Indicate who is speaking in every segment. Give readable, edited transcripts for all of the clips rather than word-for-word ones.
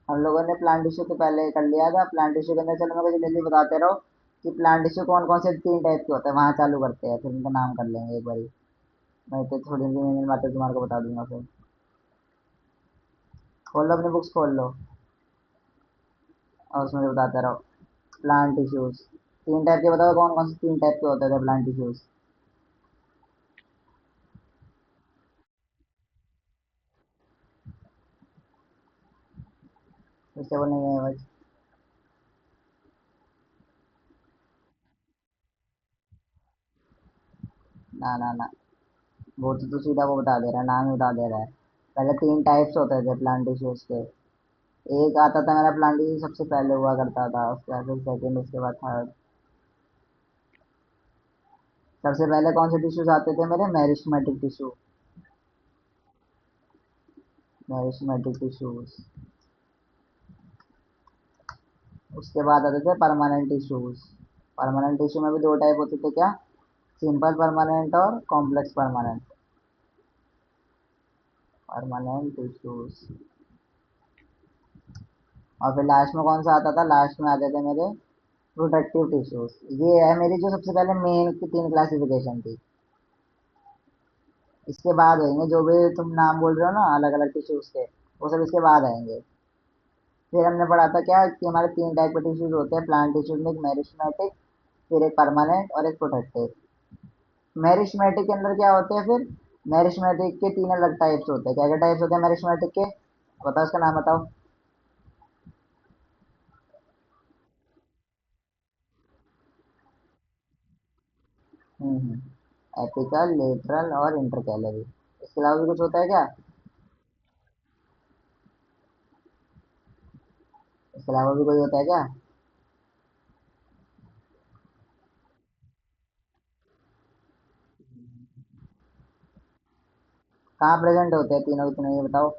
Speaker 1: हम लोगों ने प्लांट टिश्यू तो पहले कर लिया था। प्लांट टिश्यू के अंदर चलो मैं कुछ जल्दी बताते रहो कि प्लांट टिश्यू कौन कौन से तीन टाइप के होते हैं, वहां चालू करते हैं, फिर उनका नाम कर लेंगे एक बारी। मैं तो थोड़ी सी बातें तुम्हारे को बता दूंगा फिर। खोल लो अपनी बुक्स, खोल लो और उसमें से बताते रहो। प्लांट टिश्यूज तीन टाइप के बताओ, कौन कौन से तीन टाइप के होते थे प्लांट टिश्यूज? इससे वो नहीं है बस। ना ना ना, वो तो तू सीधा वो बता दे रहा है, नाम ही बता दे रहा है। पहले तीन टाइप्स होते थे प्लांट टिश्यूज के। एक आता था मेरा प्लांट टिश्यू सबसे पहले हुआ करता था, उसके बाद फिर सेकेंड, उसके बाद थर्ड। सबसे पहले कौन से टिश्यूज आते थे मेरे? Meristematic tissue. Meristematic tissues. उसके बाद आते थे परमानेंट टिश्यूज। परमानेंट टिश्यू में भी दो टाइप होते थे क्या? सिंपल परमानेंट और कॉम्प्लेक्स परमानेंट। Permanent tissues. और फिर लास्ट में कौन सा आता था? लास्ट में आते थे मेरे प्रोटेक्टिव टिश्यूज। ये है मेरी जो सबसे पहले मेन की तीन क्लासिफिकेशन थी। इसके बाद आएंगे जो भी तुम नाम बोल रहे हो ना अलग अलग टिश्यूज के, वो सब इसके बाद आएंगे। फिर हमने पढ़ा था क्या कि हमारे तीन टाइप के टिश्यूज होते हैं प्लांट टिश्यूज में, एक मेरिस्टेमेटिक, फिर एक परमानेंट और एक प्रोटेक्टिव। मेरिस्टेमेटिक के अंदर क्या होते हैं फिर? मेरिस्टेमेटिक के तीन अलग टाइप्स होते हैं। क्या क्या टाइप्स होते हैं मेरिस्टेमेटिक के? बताओ, उसका नाम बताओ। एपिकल, लेटरल और इंटरकैलरी। इसके अलावा भी कुछ होता है क्या? इसके अलावा भी कोई होता है क्या? कहाँ प्रेजेंट होते हैं तीनों के तीनों, ये बताओ।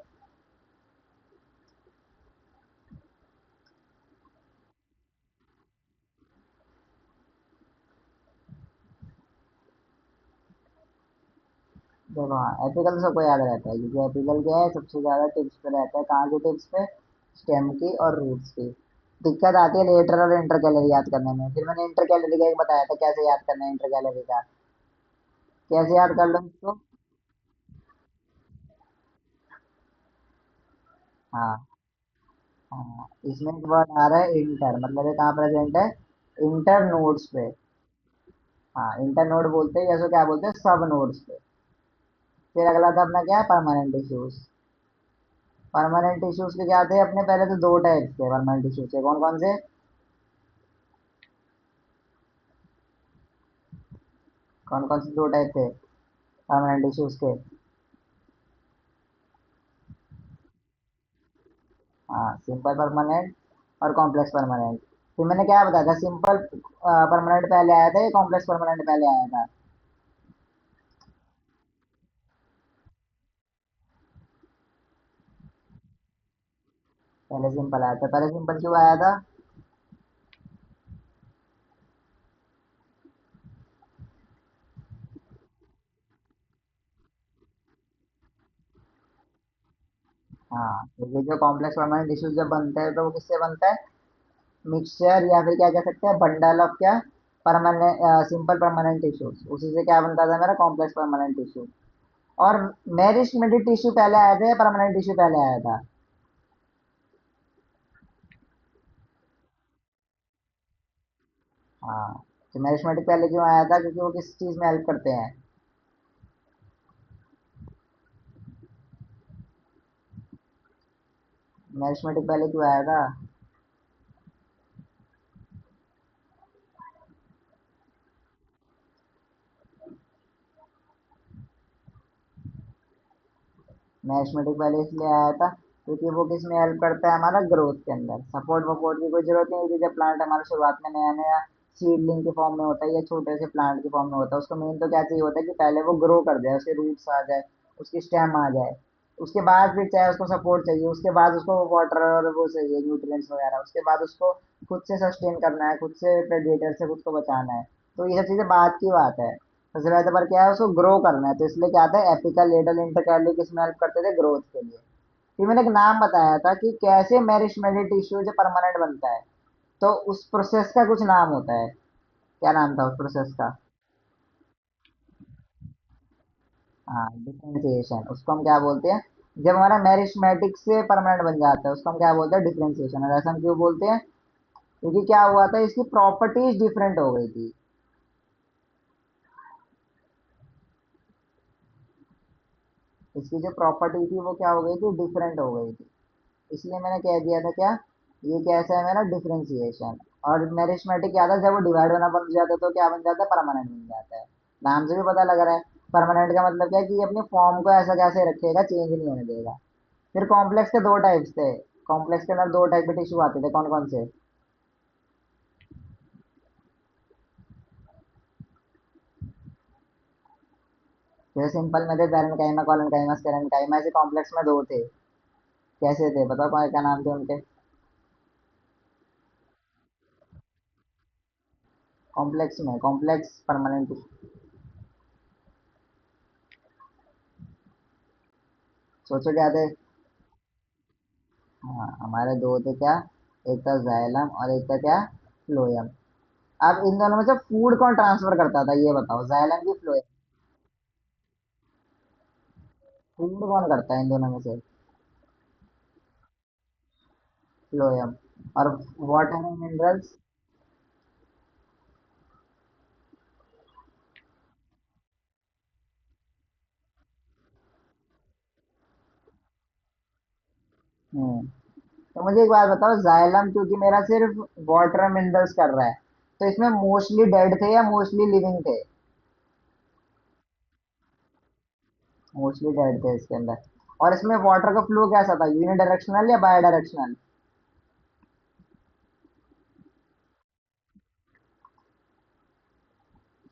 Speaker 1: देखो हाँ, एपिकल तो सबको याद रहता है क्योंकि एपिकल क्या है, सबसे ज्यादा टिप्स पे रहता है। कहाँ की टिप्स पे? स्टेम की और रूट्स की। दिक्कत आती है लेटर और इंटर कैलोरी याद करने में। फिर मैंने इंटर कैलोरी का एक बताया था कैसे याद करना है इंटर कैलोरी का। कैसे याद कर लो इसको? हाँ हाँ, इसमें एक वर्ड आ रहा है इंटर, मतलब ये कहाँ प्रेजेंट है? इंटर नोड्स पे। हाँ, इंटर नोड बोलते हैं या तो क्या बोलते हैं, सब नोड्स पे। फिर अगला था अपना क्या? Permanent issues. परमानेंट इश्यूज के क्या थे अपने? पहले तो दो टाइप थे परमानेंट इश्यूज के। कौन कौन से? कौन कौन से दो टाइप थे परमानेंट इश्यूज के? हाँ, सिंपल परमानेंट और कॉम्प्लेक्स परमानेंट। फिर मैंने क्या बताया था, सिंपल परमानेंट पहले आया था या कॉम्प्लेक्स परमानेंट पहले आया था? पहले सिंपल आया था। पहले सिंपल क्यों आया था? हाँ, क्योंकि जो कॉम्प्लेक्स परमानेंट इश्यूज जब बनते हैं तो वो किससे बनता है? मिक्सचर या फिर क्या कह सकते हैं, बंडल ऑफ क्या? Permanent, simple permanent issues. उसी से क्या बनता था मेरा? Complex permanent issue. और मेरिस्टेमेटिक टिश्यू पहले आया था या परमानेंट टिश्यू पहले आया था? हाँ, तो मेरिस्टेमेटिक पहले क्यों आया था? क्योंकि वो किस चीज में हेल्प करते हैं? मेरिस्टेमेटिक पहले क्यों आया था? मैथमेटिक पहले इसलिए आया था क्योंकि वो किस में हेल्प करता है? हमारा ग्रोथ के अंदर। सपोर्ट वपोर्ट की कोई जरूरत नहीं होती जब प्लांट हमारा शुरुआत में नया नया सीडलिंग के फॉर्म में होता है या छोटे से प्लांट के फॉर्म में होता है। उसको मेन तो क्या चाहिए होता है कि पहले वो ग्रो कर जाए, उसके रूट्स आ जाए, उसकी स्टेम आ जाए। उसके बाद फिर चाहे उसको सपोर्ट चाहिए, उसके बाद उसको वाटर और वो चाहिए न्यूट्रिएंट्स वगैरह, उसके बाद उसको खुद से सस्टेन करना है, खुद से प्रेडेटर से खुद को बचाना है। तो ये सब चीजें बात की बात है। सबसे पहले पर क्या है, उसको ग्रो करना है। तो इसलिए क्या आता है, एपिकल लेटरल इंटरकैलरी किस में हेल्प करते थे? ग्रोथ के लिए। फिर मैंने एक नाम बताया था कि कैसे मेरिस्टेमेटिक टिश्यू जो परमानेंट बनता है, तो उस प्रोसेस का कुछ नाम होता है। क्या नाम था उस प्रोसेस का? हाँ, डिफरेंशिएशन, उसको हम क्या बोलते हैं? जब हमारा मेरिस्टेमेटिक से परमानेंट बन जाता है उसको हम क्या बोलते हैं? डिफरेंशिएशन। और ऐसा हम क्यों बोलते हैं? क्योंकि क्या हुआ था, इसकी प्रॉपर्टीज डिफरेंट हो गई थी। इसकी जो प्रॉपर्टी थी वो क्या हो गई थी? डिफरेंट हो गई थी। इसलिए मैंने कह दिया था क्या, ये कैसा है मेरा? डिफरेंशिएशन। और मेरिस्टेमेटिक क्या था, जब वो डिवाइड होना बंद हो जाता है तो क्या बन जाता है? परमानेंट बन जाता है। नाम से भी पता लग रहा है। परमानेंट का मतलब क्या है कि ये अपनी फॉर्म को ऐसा कैसे रखेगा, चेंज नहीं होने देगा। फिर कॉम्प्लेक्स के दो टाइप्स थे। कॉम्प्लेक्स के अंदर दो टाइप के टिश्यू आते थे, कौन कौन से? जैसे सिंपल में थे, पैरेंकाइमा, कॉलनकाइमा, स्टेरेनकाइमा। ऐसे कॉम्प्लेक्स में दो थे। कैसे थे बताओ, कौन क्या नाम थे उनके? कॉम्प्लेक्स में, कॉम्प्लेक्स परमानेंट। सोचो क्या थे? हाँ, हमारे दो थे क्या? एक था जाइलम और एक था क्या? फ्लोएम। अब इन दोनों में से फूड कौन ट्रांसफर करता था, ये बताओ, जाइलम की फ्लोएम? फूड कौन करता है इन दोनों में से? फ्लोएम। और वाटर एंड मिनरल्स? हम्म। तो मुझे एक बात बताओ, जाइलम क्योंकि मेरा सिर्फ वाटर मिनरल्स कर रहा है, तो इसमें मोस्टली डेड थे या मोस्टली लिविंग थे? मोस्टली डेड थे इसके अंदर। और इसमें वाटर का फ्लो कैसा था, यूनिडायरेक्शनल या बाई डायरेक्शनल?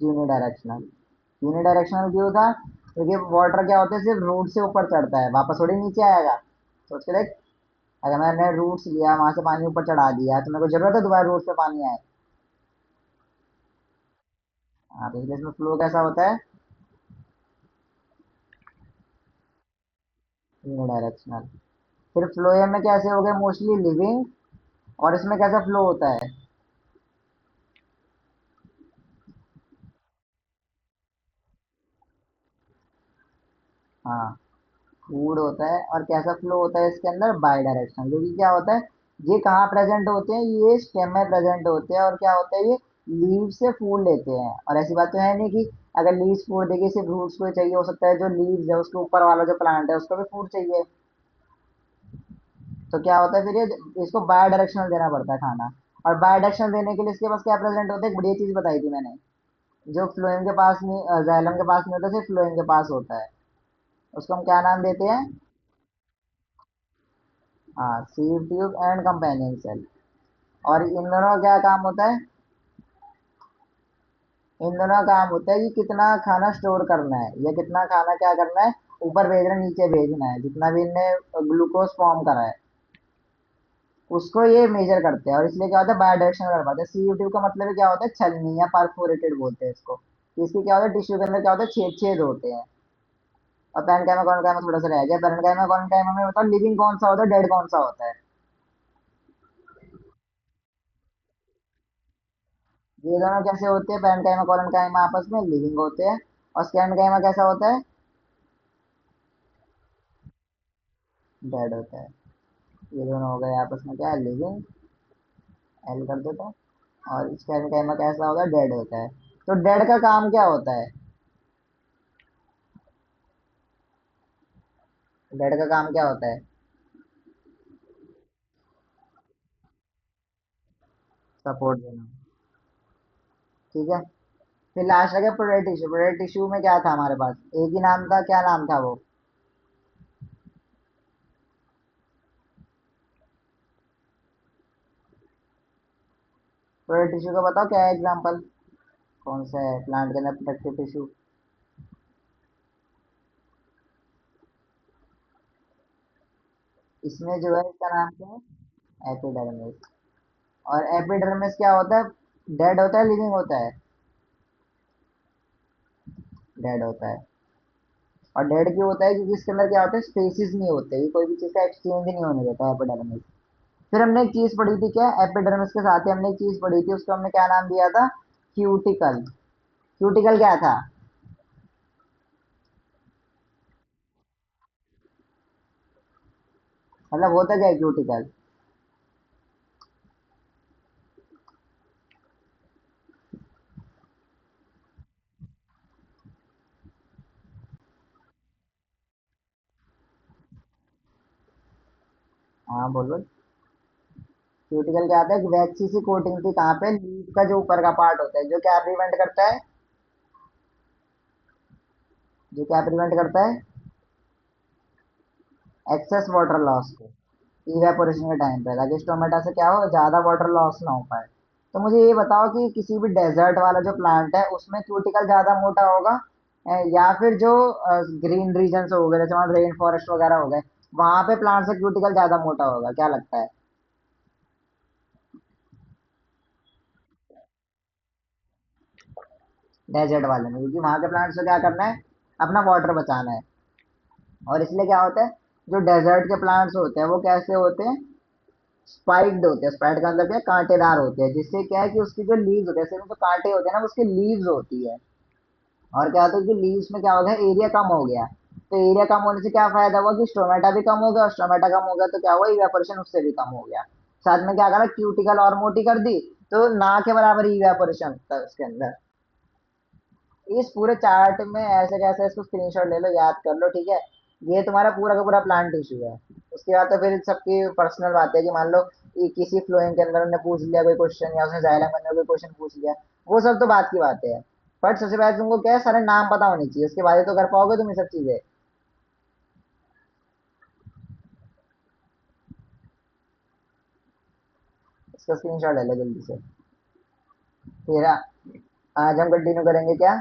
Speaker 1: यूनिडायरेक्शनल। यूनिडायरेक्शनल क्यों था? क्योंकि वाटर क्या होता है, सिर्फ रूट से ऊपर चढ़ता है, वापस थोड़ी नीचे आएगा। सोच के देख, अगर मैंने रूट्स लिया, वहां से पानी ऊपर चढ़ा दिया, तो मेरे को जरूरत है दोबारा रूट से पानी आए? हाँ, तो इसलिए इसमें फ्लो कैसा होता है? यूनिडायरेक्शनल। फिर फ्लोएम में कैसे हो गए? Mostly living. और इसमें कैसा फ्लो होता है? हाँ, फूड होता है। और कैसा फ्लो होता है इसके अंदर? By directional. क्योंकि क्या होता है, ये कहाँ प्रेजेंट होते हैं? ये स्टेम में प्रेजेंट होते हैं। और क्या होता है, ये लीव से फूड लेते हैं। और ऐसी बात तो है नहीं कि अगर लीव्स फूड देगी सिर्फ रूट्स को ही चाहिए, हो सकता है जो लीव्स है उसके ऊपर वाला जो प्लांट है उसको भी फूड चाहिए। तो क्या होता है फिर, ये इसको बाय डायरेक्शनल देना पड़ता है खाना। और बाय डायरेक्शनल देने के लिए इसके पास क्या प्रेजेंट होता है? एक बढ़िया चीज बताई थी मैंने, जो फ्लोएम के पास नहीं, जाइलम के पास नहीं होता, सिर्फ फ्लोएम के पास होता है। उसको हम क्या नाम देते हैं? हाँ, sieve tube and companion cell. और इन दोनों का क्या काम होता है? इन दोनों का काम होता है कि कितना खाना स्टोर करना है, या कितना खाना क्या करना है, ऊपर भेजना है नीचे भेजना है, जितना भी इनने ग्लूकोज फॉर्म करा है उसको ये मेजर करते हैं। और इसलिए क्या होता है, बायो डायरेक्शनल कर पाते हैं। सीओ2 का मतलब क्या होता है? छलनी या परफोरेटेड बोलते हैं इसको। इसके क्या होता है, टिश्यू के अंदर क्या होता है, छेद छेद होते हैं। और पैरेन्काइमा कॉन्काइमा थोड़ा सा रह गया। पैरेन्काइमा कॉन्काइमा में बताओ, लिविंग कौन सा होता है, डेड कौन सा होता है? ये दोनों कैसे होते हैं? पैरेन्काइमा कॉन्काइमा आपस में लिविंग होते हैं। और स्कैन्काइमा कैसा होता है? डेड होता है। ये दोनों हो गए आपस में क्या, लिविंग। एल कर देता हूँ। और स्कैन्काइमा कैसा होगा? डेड होता है। तो डेड का काम क्या होता है? डेड का काम क्या होता है? सपोर्ट देना। ठीक है। फिर लास्ट आ गया प्रोडेट टिश्यू। प्रोडेट टिश्यू में क्या था हमारे पास? एक ही नाम था, क्या नाम था वो? प्रोडेट टिश्यू का बताओ क्या है एग्जांपल? कौन सा है प्लांट के अंदर प्रोडक्टिव टिश्यू? इसमें जो है इसका नाम क्या है? एपिडर्मिस। और एपिडर्मिस क्या होता है? डेड होता है, लिविंग होता है? डेड होता है। और डेड क्यों होता है? क्योंकि इसके अंदर क्या होता है, स्पेसिस नहीं होते, ये कोई भी चीज का एक्सचेंज नहीं होने देता है एपिडर्मिस। फिर हमने एक चीज पढ़ी थी क्या एपिडर्मिस के साथ ही, हमने एक चीज पढ़ी थी, उसको हमने क्या नाम दिया था? क्यूटिकल। क्यूटिकल क्या था? मतलब होता क्या है क्यूटिकल? हाँ बोलो। क्यूटिकल क्या आता है? एक वैक्सी सी कोटिंग थी कहाँ पे, लीफ का जो ऊपर का पार्ट होता है, जो क्या प्रिवेंट करता है? जो क्या प्रिवेंट करता है? एक्सेस वाटर लॉस को, इवेपोरेशन के टाइम पे, ताकि टोमेटो से क्या हो, ज्यादा वाटर लॉस ना हो पाए। तो मुझे ये बताओ कि किसी भी डेजर्ट वाला जो प्लांट है उसमें क्यूटिकल ज्यादा मोटा होगा, या फिर जो ग्रीन रीजन हो गए, जैसे वहाँ रेन फॉरेस्ट वगैरह हो गए, वहां पे प्लांट से क्यूटिकल ज्यादा मोटा होगा, क्या लगता है? डेजर्ट वाले में, क्योंकि वहां के प्लांट्स को क्या करना है, अपना वाटर बचाना है। और इसलिए क्या होता है, जो डेजर्ट के प्लांट्स होते हैं वो कैसे होते हैं, स्पाइक्ड होते हैं। स्पाइक का मतलब क्या है? कांटेदार होते हैं, जिससे क्या है कि उसकी जो लीव्स होते हैं, जैसे जो कांटे होते हैं ना, उसकी लीव्स होती है। और क्या होता है कि लीव्स में क्या हो गया, एरिया कम हो गया। तो एरिया कम होने से क्या फायदा हुआ कि स्टोमेटा भी कम हो गया, और स्टोमेटा कम हो गया तो क्या हुआ, इवेपोरेशन उससे भी कम हो गया। साथ में क्या करा, क्यूटिकल और मोटी कर दी, तो ना के बराबर इवेपोरेशन था उसके अंदर। इस पूरे चार्ट में ऐसे कैसे, इसको स्क्रीनशॉट ले लो, याद कर लो, ठीक है? ये तुम्हारा पूरा का पूरा प्लांट इशू है। उसके बाद तो फिर सबकी पर्सनल बात है कि मान लो कि किसी फ्लोइंग के अंदर उन्होंने पूछ लिया कोई क्वेश्चन, या उसने जाइलम के अंदर कोई क्वेश्चन पूछ लिया, वो सब तो बात की बात है। बट सबसे पहले तुमको क्या है, सारे नाम पता होने चाहिए, उसके बाद ही तो कर पाओगे तुम ये सब चीजें। इसका स्क्रीनशॉट ले लो जल्दी से। फिर आज हम कंटिन्यू करेंगे क्या,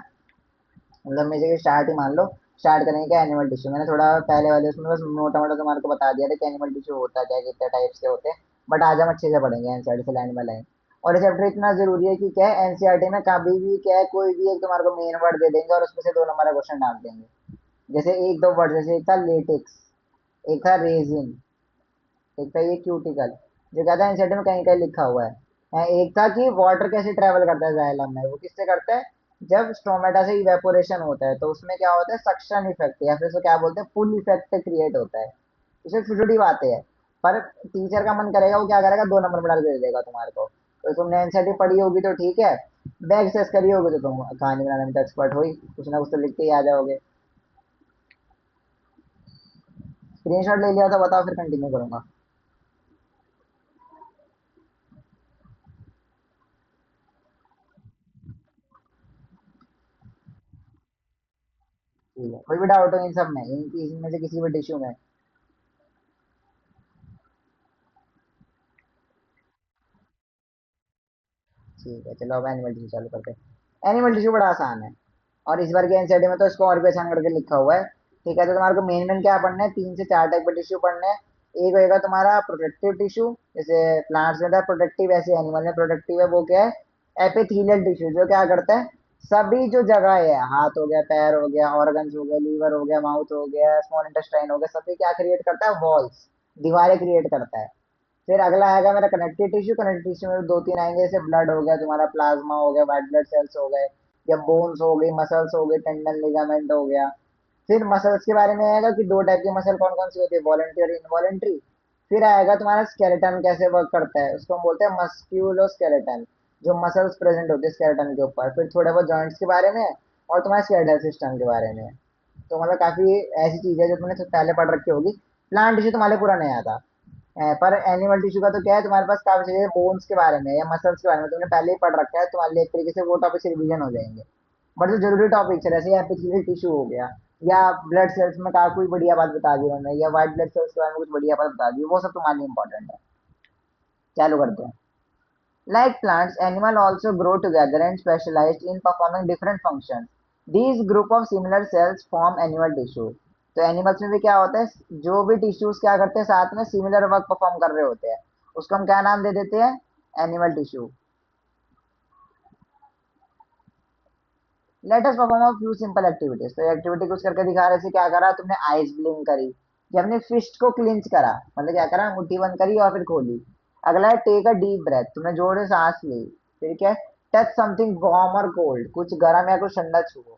Speaker 1: मतलब में से स्टार्ट ही मान लो, स्टार्ट करेंगे क्या, एनिमल टिश्यू। मैंने थोड़ा पहले वाले उसमें बस मोटा मोटा तुम्हारे को बता दिया था कि एनिमल टिश्यू होता क्या है, कितने टाइप्स के होते हैं। बट आज हम अच्छे से पढ़ेंगे एनसीईआरटी से लाइन बाय लाइन। और ये चैप्टर इतना जरूरी है कि क्या है, एनसीईआरटी में कभी भी क्या है, कोई भी एक तुम्हारे को मेन वर्ड दे देंगे और उसमें से 2 नंबर का क्वेश्चन डाल देंगे। जैसे एक दो वर्ड, जैसे एक था लेटेक्स, एक था रेजिन, एक था ये क्यूटिकल, जो कहता है एनसीईआरटी में कहीं कहीं लिखा हुआ है। एक था कि वाटर कैसे ट्रेवल करता है जाइलम में, वो किससे करता है, जब स्टोमेटा से इवेपोरेशन होता है तो उसमें क्या होता है, सक्शन इफेक्ट, या फिर उसको क्या बोलते हैं, पुल इफेक्ट क्रिएट होता है। इसे छोटी छोटी बातें हैं, पर टीचर का मन करेगा वो क्या करेगा, 2 नंबर बना के दे देगा तुम्हारे को। तो तुमने एनसीईआरटी पढ़ी होगी तो ठीक है, बैग सेस करी होगी तो तुम कहानी बनाने में तो एक्सपर्ट हो ही, कुछ ना कुछ तो लिख के ही आ जाओगे। स्क्रीनशॉट ले लिया तो बताओ, फिर कंटिन्यू करूंगा। ठीक है, कोई भी डाउट हो इन सब में, इनमें से किसी भी टिश्यू में? ठीक है, चलो अब एनिमल टिश्यू चालू करते हैं। एनिमल टिश्यू बड़ा आसान है, और इस बार के एनसीईआरटी में तो इसको और भी आसान करके लिखा हुआ है। ठीक है, तो तुम्हारे को मेन मेन क्या पढ़ना है, 3 से 4 टाइप के टिश्यू पढ़ने हैं। एक होगा तुम्हारा प्रोटेक्टिव टिश्यू, जैसे प्लांट्स में था प्रोटेक्टिव, ऐसे एनिमल में प्रोटेक्टिव है, वो क्या है, एपिथेलियल टिश्यू, जो क्या करता है, सभी जो जगह है, हाथ हो गया, पैर हो गया, ऑर्गन्स हो गया, लीवर हो गया, माउथ हो गया, स्मॉल इंटेस्टाइन हो गया, सभी क्या क्रिएट करता है, वॉल्स, दीवारें क्रिएट करता है। फिर अगला आएगा मेरा कनेक्टिव टिश्यू। कनेक्टिव टिश्यू में 2 3 आएंगे, जैसे ब्लड हो गया तुम्हारा, प्लाज्मा हो गया, व्हाइट ब्लड सेल्स हो गए, या बोन्स हो गई, मसल्स हो गए, टेंडन लिगामेंट हो गया। फिर मसल्स के बारे में आएगा कि 2 टाइप की मसल कौन कौन सी होती है, वॉलेंटरी और इनवॉलेंट्री। फिर आएगा तुम्हारा स्केलेटन कैसे वर्क करता है, उसको हम बोलते हैं मस्क्यूलो स्केलेटन, जो मसल्स प्रेजेंट होते हैं स्केलेटन के ऊपर। फिर थोड़े बहुत जॉइंट्स के बारे में, और तुम्हारे स्केलेटल सिस्टम के बारे में। तो मतलब काफी ऐसी चीजें जो तुमने पहले पढ़ रखी होगी। प्लांट टिश्यू तुम्हारे पूरा नहीं आता। पर एनिमल टिश्यू का तो क्या है, तुम्हारे पास काफी चीजें बोन्स के बारे में या मसल्स के बारे में तुमने पहले ही पढ़ रखा है, तुम्हारे लिए एक तरीके से वो टॉपिक रिवीजन हो जाएंगे। बट जो जरूरी टॉपिक्स है, जैसे एपिथेलियल टिश्यू हो गया, या ब्लड सेल्स में का कोई बढ़िया बात बता दी उन्होंने, या व्हाइट ब्लड सेल्स के बारे में कुछ बढ़िया बात बता दी, वो सब तुम्हारे लिए इंपॉर्टेंट है। चालू करते हैं। Like plants, animals also grow together and specialize in performing different functions. These group of similar cells form animal tissue. तो एनिमल्स में भी क्या होता है, जो भी टिश्यूज क्या करते हैं, साथ में सिमिलर वर्क परफॉर्म कर रहे होते हैं, उसको हम क्या नाम दे देते हैं, animal tissue. Let us perform a few simple activities. तो एक्टिविटी कुछ करके दिखा रहे थे, क्या करा तुमने, आइज ब्लिंक करी, या अपने फिस्ट को क्लिंच करा, मतलब क्या करा, मुट्ठी बंद करी और फिर खोली। अगला है टेक अ डीप ब्रेथ, तुमने जोर से सांस ली। फिर क्या है, टच समथिंग वार्म और कोल्ड, कुछ गर्म या कुछ ठंडा छुओ।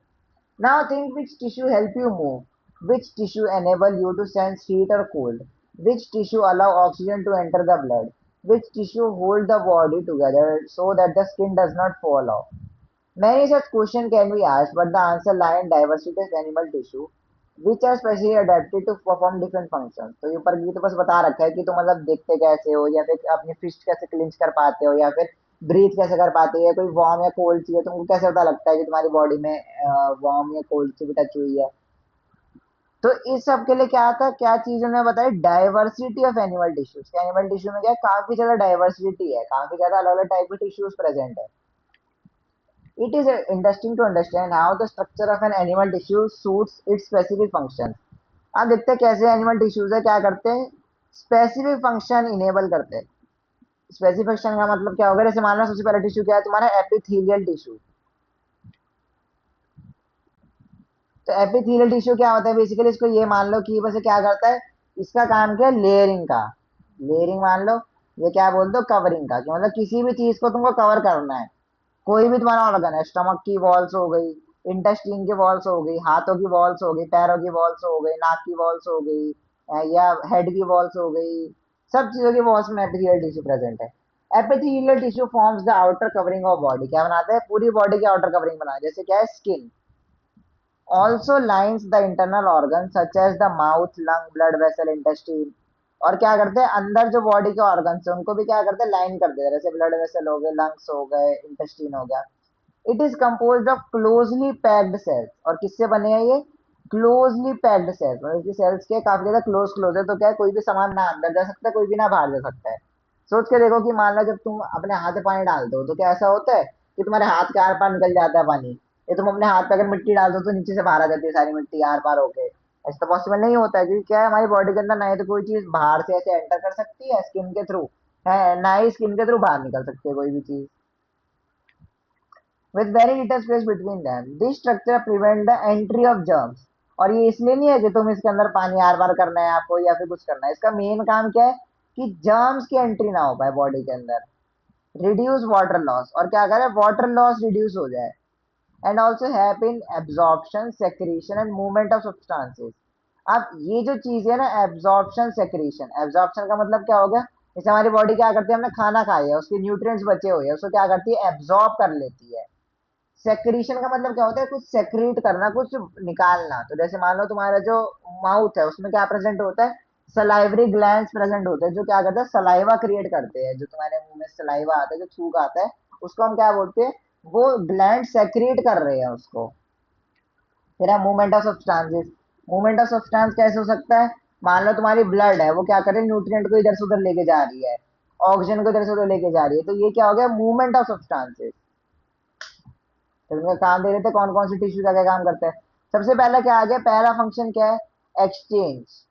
Speaker 1: Now think which tissue help you move, which tissue enable you to sense heat और cold, which tissue allow oxygen to enter the blood, which tissue hold the body together so that the skin does not fall off. Many such questions can be asked, but the answer lie in diversity of animal tissue, which are specially adapted to perform different functions. तो ये ऊपर ये तो बस बता रखा है कि तुम मतलब देखते कैसे हो, या फिर अपनी फिस्ट कैसे क्लिंच कर पाते हो, या फिर ब्रीथ कैसे कर पाते हो, या कोई वार्म या कोल्ड चाहिए तुमको कैसे पता लगता है कि तुम्हारी बॉडी में वार्म या कोल्ड से भी टच हुई है। तो इस सब के लिए क्या आता है, क्या चीज उन्होंने बताई, diversity of animal tissues. Animal tissue में क्या है, काफी ज्यादा डाइवर्सिटी है, काफी ज्यादा अलग अलग टाइप के टिश्यूज प्रेजेंट है। It is interesting to understand how the structure of an animal tissue suits its specific function. अब देखते हैं कैसे एनिमल टिश्यूज है क्या करते हैं, स्पेसिफिक फंक्शन इनेबल करते हैं। स्पेसिफिक फंक्शन का मतलब क्या होगा, जैसे मान लो सबसे पहला टिश्यू क्या है तुम्हारा, एपिथेलियल टिश्यू। तो एपिथेलियल टिश्यू क्या होता है, बेसिकली इसको ये मान लो कि बस ये क्या करता है, इसका काम क्या है, लेयरिंग का। लेयरिंग मान लो, ये क्या बोल दो, कवरिंग का, कि मतलब किसी भी चीज को तुमको कवर करना है। कोई भी तुम्हारा ऑर्गन है, स्टमक की वॉल्स हो गई, इंटेस्टाइन की वॉल्स हो गई, हाथों की वॉल्स हो गई, पैरों की वॉल्स हो गई, नाक की वॉल्स हो गई, या हेड की वॉल्स हो गई, सब चीजों की वॉल्स में एपिथेलियल टिश्यू प्रेजेंट है। Epithelial tissue forms the outer covering of body, क्या बनाते हैं, पूरी बॉडी की आउटर कवरिंग बनाते हैं, जैसे क्या है, skin. Also lines the internal organ such as the mouth, lung, blood vessel, intestine. और क्या करते हैं, अंदर जो बॉडी के ऑर्गन है उनको भी क्या करते हैं, लाइन कर देते हैं, जैसे ब्लड वेसल हो गए, लंग्स हो गए, इंटेस्टाइन हो गया। It is composed of closely packed cells, और किससे बने हैं ये, क्लोजली पैक्ड सेल्स, मतलब कि सेल्स के काफी ज्यादा क्लोज क्लोज है, तो क्या है, कोई भी सामान ना अंदर जा सकता है, कोई भी ना बाहर जा सकता है। सोच के देखो कि मान लो जब तुम अपने हाथ में पानी डालते हो तो क्या ऐसा होता है कि तुम्हारे हाथ के आर पार निकल जाता है पानी। ये तुम अपने हाथ पे अगर मिट्टी डाल दो तो नीचे से बाहर आ जाती है सारी मिट्टी आर पार होके। ऐसा तो पॉसिबल नहीं होता है, क्योंकि क्या है, हमारी बॉडी के अंदर ना ही तो कोई चीज बाहर से ऐसे एंटर कर सकती है स्किन के थ्रू, है ना ही स्किन के थ्रू बाहर निकल सकती है कोई भी चीज, with very little space between them. This structure prevent the entry of germs. और ये इसलिए नहीं है कि तुम इसके अंदर पानी आर बार करना है आपको या फिर कुछ करना है, इसका मेन काम क्या है कि जर्म्स की एंट्री ना हो पाए बॉडी के अंदर। रिड्यूस वाटर लॉस, और क्या करे, वाटर लॉस रिड्यूस हो जाए। And also help in absorption, secretion and movement of substances. अब ये जो चीज है ना, एब्जॉर्प्शन सेक्रीशन, एब्जॉर्प्शन का मतलब क्या हो गया, जैसे हमारी बॉडी क्या करती है, हमने खाना खाया है, उसके न्यूट्रिएंट्स बचे हुए हैं, उसको क्या करती है, एब्जॉर्ब कर लेती है। सेक्रीशन का मतलब क्या होता है, कुछ सेक्रीट करना, कुछ निकालना। तो जैसे मान लो तुम्हारा जो माउथ है उसमें क्या प्रेजेंट होता है, सलाइवरी ग्लैंड्स प्रेजेंट होते हैं, जो क्या करते हैं, सलाइवा क्रिएट करते हैं। जो तुम्हारे मुंह में सलाइवा आता है, जो थूक आता है, उसको हम क्या बोलते हैं, वो ग्लैंड सेक्रेट कर रहे हैं उसको। फिर है movement of substances. Movement of substance कैसे हो सकता है, मान लो तुम्हारी ब्लड है वो क्या कर रही है, न्यूट्रिएंट को इधर से उधर लेके जा रही है, ऑक्सीजन को इधर से उधर लेके जा रही है, तो ये क्या हो गया, मूवमेंट ऑफ सब्सटेंसेस। तो इनका काम दे रहे थे, कौन कौन से टिश्यू क्या क्या काम करते हैं। सबसे पहला क्या आ गया, पहला फंक्शन क्या है, एक्सचेंज।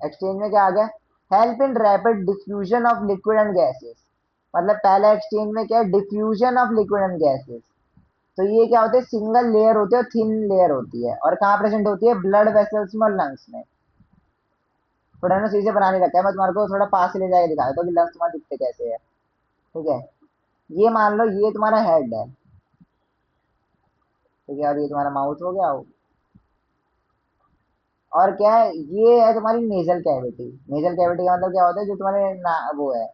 Speaker 1: एक्सचेंज में क्या आ गया, help in rapid diffusion of liquid and gases. मतलब पहला एक्सचेंज में क्या है, diffusion of liquid and gases. तो ये क्या होते हैं, सिंगल लेयर होती है और थिन लेयर होती है, और कहाँ प्रेजेंट होती है, ब्लड वेसल्स में और लंग्स में। थोड़ा ना चीजें बनाने रखा है, मैं तुम्हारे को थोड़ा पास से ले जाके दिखा देता हूँ कि लंग्स तुम्हारे दिखते कैसे है। ठीक है, ये मान लो ये तुम्हारा हेड है, ठीक है, और ये तुम्हारा माउथ हो गया। और क्या है, ये है तुम्हारी नेजल कैविटी। नेजल कैविटी का मतलब क्या होता है, जो तुम्हारे वो है,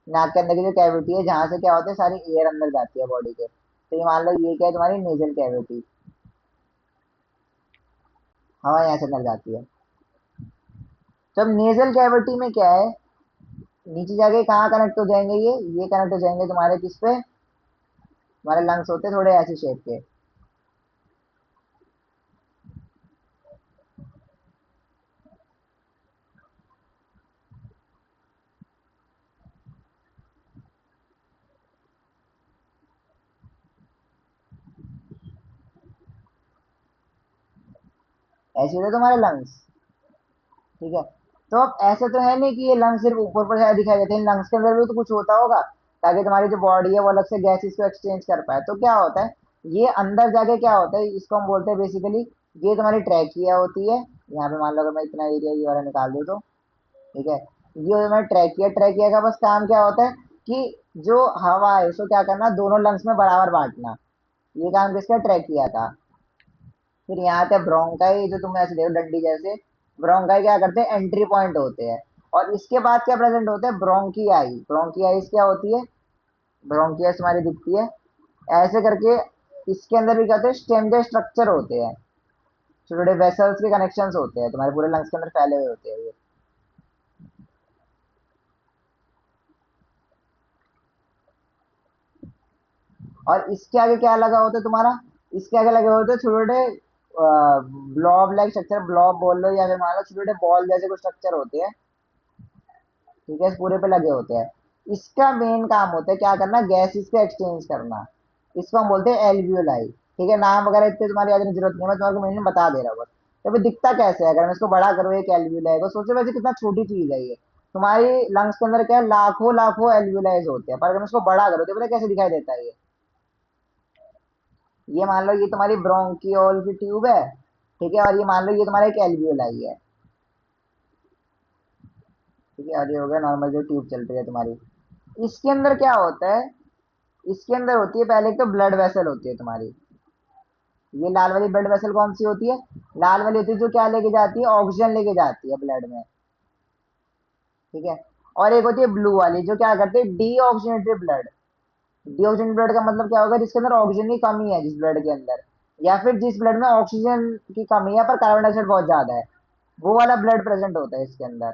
Speaker 1: नाक के अंदर की जो कैविटी है, जहाँ से क्या होता है, सारी एयर अंदर जाती है बॉडी के। तो ये मान लो ये क्या है, तुम्हारी नेजल कैविटी, हवा यहाँ से अंदर जाती है। तो अब नेजल कैविटी में क्या है, नीचे जाके कहाँ कनेक्ट हो जाएंगे, ये कनेक्ट हो जाएंगे तुम्हारे किस पे, तुम्हारे लंग्स होते हैं थोड़े ऐसे शेप के। ऐसे होते हैं तुम्हारे लंग्स। ठीक है, तो अब ऐसे तो है नहीं कि ये लंग्स सिर्फ ऊपर ऊपर से दिखाई देते हैं, लंग्स के अंदर भी तो कुछ होता होगा, ताकि तुम्हारी जो बॉडी है वो अलग से गैसेस को एक्सचेंज कर पाए। तो क्या होता है, ये अंदर जाके क्या होता है, इसको हम बोलते हैं बेसिकली, ये तुम्हारी ट्रैकिया होती है। यहाँ पे मान लो अगर मैं इतना एरिया ये वाला निकाल दूँ तो, ठीक है, ये तुम्हारी ट्रैकिया, ट्रैकिया का बस काम क्या होता है कि जो हवा है उसको क्या करना, दोनों लंग्स में बराबर बांटना। ये काम किसका, ट्रैकिया का। फिर यहाँ पे ब्रोंकाई, जो तुम ऐसे देखो डंडी जैसे, ब्रोंकाई क्या करते हैं, एंट्री पॉइंट होते हैं। और इसके बाद क्या प्रेजेंट होता है, ब्रोंकियाई। ब्रोंकियाई क्या होती है, ब्रोंकियस हमारी दिखती है ऐसे करके। इसके अंदर भी कहते हैं स्टेम के स्ट्रक्चर होते हैं, छोटे छोटे वेसल्स के कनेक्शंस होते हैं, तुम्हारे पूरे लंग्स के अंदर फैले हुए होते हैं ये। और इसके आगे क्या लगा होता है तुम्हारा, इसके आगे लगे होते हैं छोटे छोटे ब्लॉब लाइक स्ट्रक्चर, ब्लॉब बोल लो या फिर मान लो छोटे छोटे बॉल जैसे कुछ स्ट्रक्चर होते हैं, ठीक है, इस पूरे पे लगे होते हैं। इसका मेन काम होता है क्या करना, गैसेस को एक्सचेंज करना। इसको हम बोलते हैं एल्वियोलाई। ठीक है, नाम वगैरह इतने तुम्हारी याद की जरूरत नहीं है, मैं तुम्हारे मैंने बता दे रहा हूँ बस। तो फिर दिखता कैसे है, अगर मैं इसको बड़ा करूँ एक एल्वियोलाई को, सोचो वैसे कितना छोटी चीज है ये। तुम्हारी लंग्स के अंदर क्या है, लाखों लाखों एल्वियोलाइज होते हैं, पर अगर मैं इसको बड़ा करूँ तो पता है कैसे दिखाई देता है ये मान लो ये तुम्हारी ब्रोंकियोल की ट्यूब है, ठीक है, और ये मान लो ये तुम्हारा एक एल्वियोलाई है, ठीक है, और ये हो गया नॉर्मल जो ट्यूब चल रही है तुम्हारी। इसके अंदर क्या होता है, इसके अंदर होती है पहले एक तो ब्लड वेसल होती है तुम्हारी। ये लाल वाली ब्लड वेसल कौन सी होती है, लाल वाली होती है जो क्या लेके जाती है, ऑक्सीजन लेके जाती है ब्लड में, ठीक है। और एक होती है ब्लू वाली जो क्या करती है, डीऑक्सीजनेटेड ब्लड। डीऑक्सीजनेटेड ब्लड का मतलब क्या होगा, जिसके अंदर ऑक्सीजन की कमी है जिस ब्लड के अंदर, या फिर जिस ब्लड में ऑक्सीजन की कमी है पर कार्बन डाइऑक्साइड बहुत ज्यादा है, वो वाला ब्लड प्रेजेंट होता है इसके अंदर,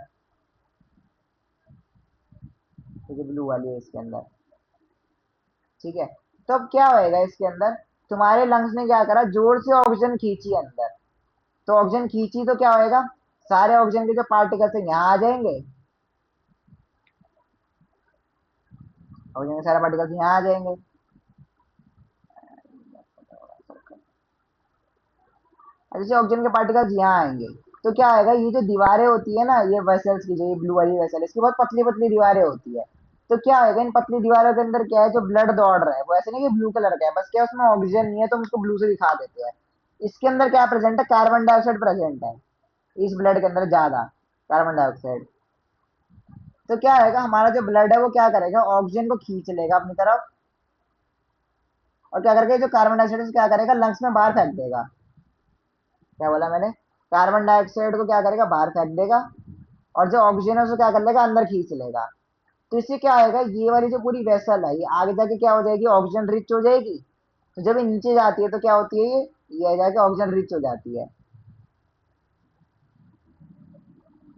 Speaker 1: ठीक है, ब्लू वाली है इसके अंदर, ठीक है। तो अब क्या होएगा इसके अंदर, तुम्हारे लंग्स ने क्या करा, जोर से ऑक्सीजन खींची अंदर। तो ऑक्सीजन खींची तो क्या होएगा, सारे ऑक्सीजन के जो पार्टिकल्स है यहाँ आ जाएंगे, ऑक्सीजन के सारे पार्टिकल्स यहाँ आ जाएंगे। और जैसे ऑक्सीजन के पार्टिकल्स यहाँ आएंगे, तो क्या आएगा, ये जो दीवारें होती है ना, ये वेसल्स की, जो ये ब्लू वाली वेसल है, इसकी बहुत पतली पतली दीवारें होती है। तो क्या होगा, इन पतली दीवारों के अंदर क्या है, जो ब्लड दौड़ रहा है वो ऐसे नहीं कि ब्लू कलर का है, बस क्या उसमें ऑक्सीजन नहीं है तो हम उसको ब्लू से दिखा देते हैं। इसके अंदर क्या प्रेजेंट है, कार्बन डाइऑक्साइड प्रेजेंट है, इस ब्लड के अंदर ज्यादा कार्बन डाइऑक्साइड। तो क्या होगा, हमारा जो ब्लड है वो क्या करेगा, ऑक्सीजन को खींच लेगा अपनी तरफ, और क्या करके जो कार्बन डाइऑक्साइड है, क्या करेगा, लंग्स में बाहर फेंक देगा। क्या बोला मैंने, कार्बन डाइऑक्साइड को क्या करेगा, बाहर फेंक देगा, और जो ऑक्सीजन है उसको क्या कर लेगा, अंदर खींच लेगा। तो इससे क्या होगा, ये वाली जो पूरी वेसल है ये आगे जाके क्या हो जाएगी, ऑक्सीजन रिच हो जाएगी। तो जब ये नीचे जाती है तो क्या होती है, ये जाके ऑक्सीजन रिच हो जाती है।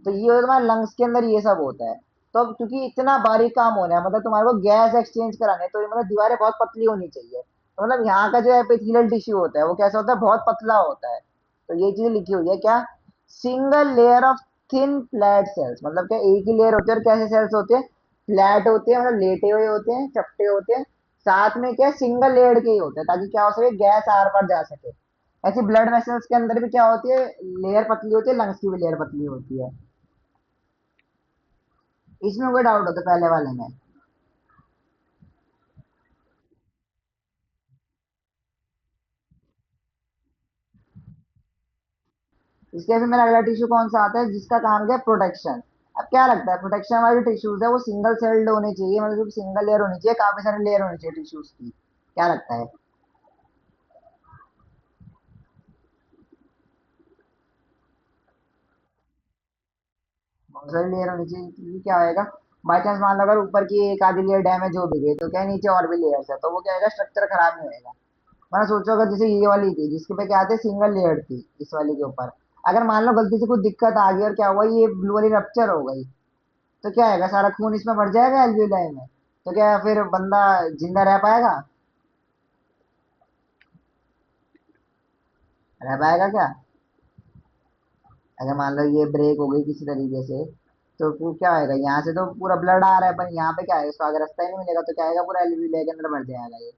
Speaker 1: तो ये होता है तुम्हारे लंग्स के अंदर ये सब होता है। तो अब क्योंकि इतना बारीक काम होना है, मतलब तुम्हारे को गैस एक्सचेंज कराने हैं, तो ये मतलब दीवारें बहुत पतली होनी चाहिए, तो मतलब यहाँ का जो एपिथेलियल टिश्यू होता है वो कैसा होता है, बहुत पतला होता है। तो ये चीज लिखी हुई है क्या, single layer of thin flat sales, मतलब क्या एक ही लेयर होती है, और कैसे सेल्स होते हैं, फ्लैट होते हैं, मतलब लेटे हुए होते हैं, चपटे होते हैं, साथ में क्या सिंगल लेयर के ही होते हैं, ताकि क्या हो सके, गैस आर पार जा सके। ऐसी ब्लड वेसल्स के अंदर भी क्या होती है, लेयर पतली होती है, लंग्स की भी लेयर पतली होती है। इसमें कोई डाउट होता है पहले वाले में। इसके फिर मेरा अगला टिश्यू कौन सा आता है, जिसका काम क्या है, प्रोटेक्शन। अब क्या लगता है, प्रोटेक्शन वाले टिश्यूज है वो सिंगल सेल्ड होने चाहिए, मतलब सिंगल लेयर होनी चाहिए, काफी सारे लेयर होनी चाहिए टिश्यूज की, क्या लगता है, बहुत सारी लेयर होनी चाहिए, क्योंकि क्या होएगा, बाई चांस मान लो अगर ऊपर की एक आधी लेयर डैमेज हो भी गई तो क्या है, नीचे और भी लेयर्स है, तो वो क्या होगा, स्ट्रक्चर खराब नहीं होएगा। मैंने सोचा अगर जैसे ये वाली थी जिसके पे क्या आते सिंगल लेयर थी, इस वाली के ऊपर अगर मान लो गलती से कुछ दिक्कत आ गई और क्या हुआ, ये ब्लू वाली रप्चर हो गई, तो क्या आएगा, सारा खून इसमें भर जाएगा एल्वियोलाई में, तो क्या फिर बंदा जिंदा रह पाएगा, रह पाएगा क्या, अगर मान लो ये ब्रेक हो गई किसी तरीके से, तो फिर क्या आएगा, यहाँ से तो पूरा ब्लड आ रहा है पर यहाँ पे क्या है, इसको अगर रास्ता ही नहीं मिलेगा तो क्या आएगा, पूरा एल्वियोलाई के अंदर भर जाएगा ये,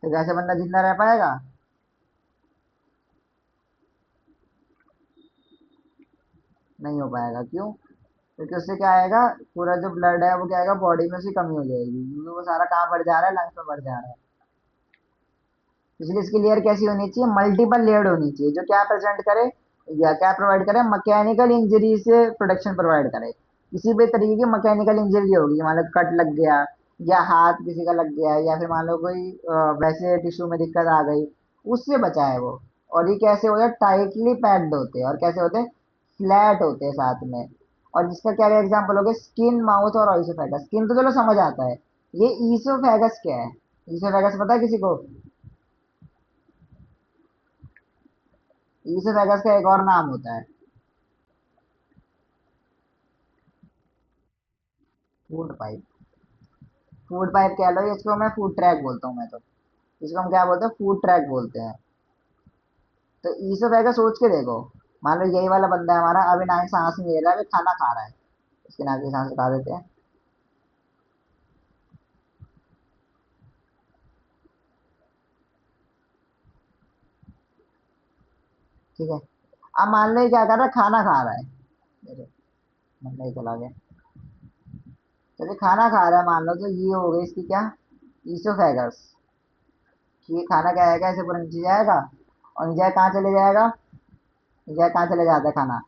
Speaker 1: तो कैसे बंदा जिंदा रह पाएगा, नहीं हो पाएगा, क्यों, क्योंकि उससे क्या आएगा, पूरा जो ब्लड है वो क्या आएगा, बॉडी में उसकी कमी हो जाएगी, क्योंकि वो सारा कहाँ बढ़ जा रहा है, लंग्स में बढ़ जा रहा है। इसलिए इसकी लेयर कैसी होनी चाहिए, मल्टीपल लेयर्ड होनी चाहिए, जो क्या प्रेजेंट करे या क्या प्रोवाइड करे, मैकेनिकल इंजरी से प्रोटेक्शन प्रोवाइड करे। किसी भी तरीके की मैकेनिकल इंजरी होगी, मान लो कट लग गया या हाथ किसी का लग गया या फिर मान लो कोई वैसे टिश्यू में दिक्कत आ गई, उससे बचाए वो। और ये कैसे होता है, टाइटली पैक्ड होते हैं, और कैसे होते हैं, फ्लैट होते हैं साथ में। और जिसका क्या एग्जांपल हो गया, स्किन, माउथ और ऑइसोफेगस। स्किन तो चलो समझ आता है, ये ईसोफेगस क्या है? ईसोफेगस पता है किसी को? ईसोफेगस का एक और नाम होता है फूड पाइप। फूड पाइप कह लो, इसको मैं फूड ट्रैक बोलता हूँ मैं तो। इसको हम क्या बोलते हैं, फूड ट्रैक बोलते हैं। तो ईसोफेगस सोच के देखो, मान लो यही वाला बंदा है हमारा, अभी नाक से सांस नहीं ले रहा है, अभी खाना खा रहा है, इसके नाक की सांस हटा देते हैं। ठीक है, अब मान लो ये क्या कर रहा है, खाना खा रहा है। मेरे बंदा ही चला गया। चलिए खाना खा रहा है मान लो, तो ये हो गई इसकी क्या, ईसोफेगस। कि ये खाना क्या आएगा, ऐसे पूरा नीचे जाएगा, और नीचे कहाँ चले जाएगा, नीचे कहाँ चले जाता है खाना,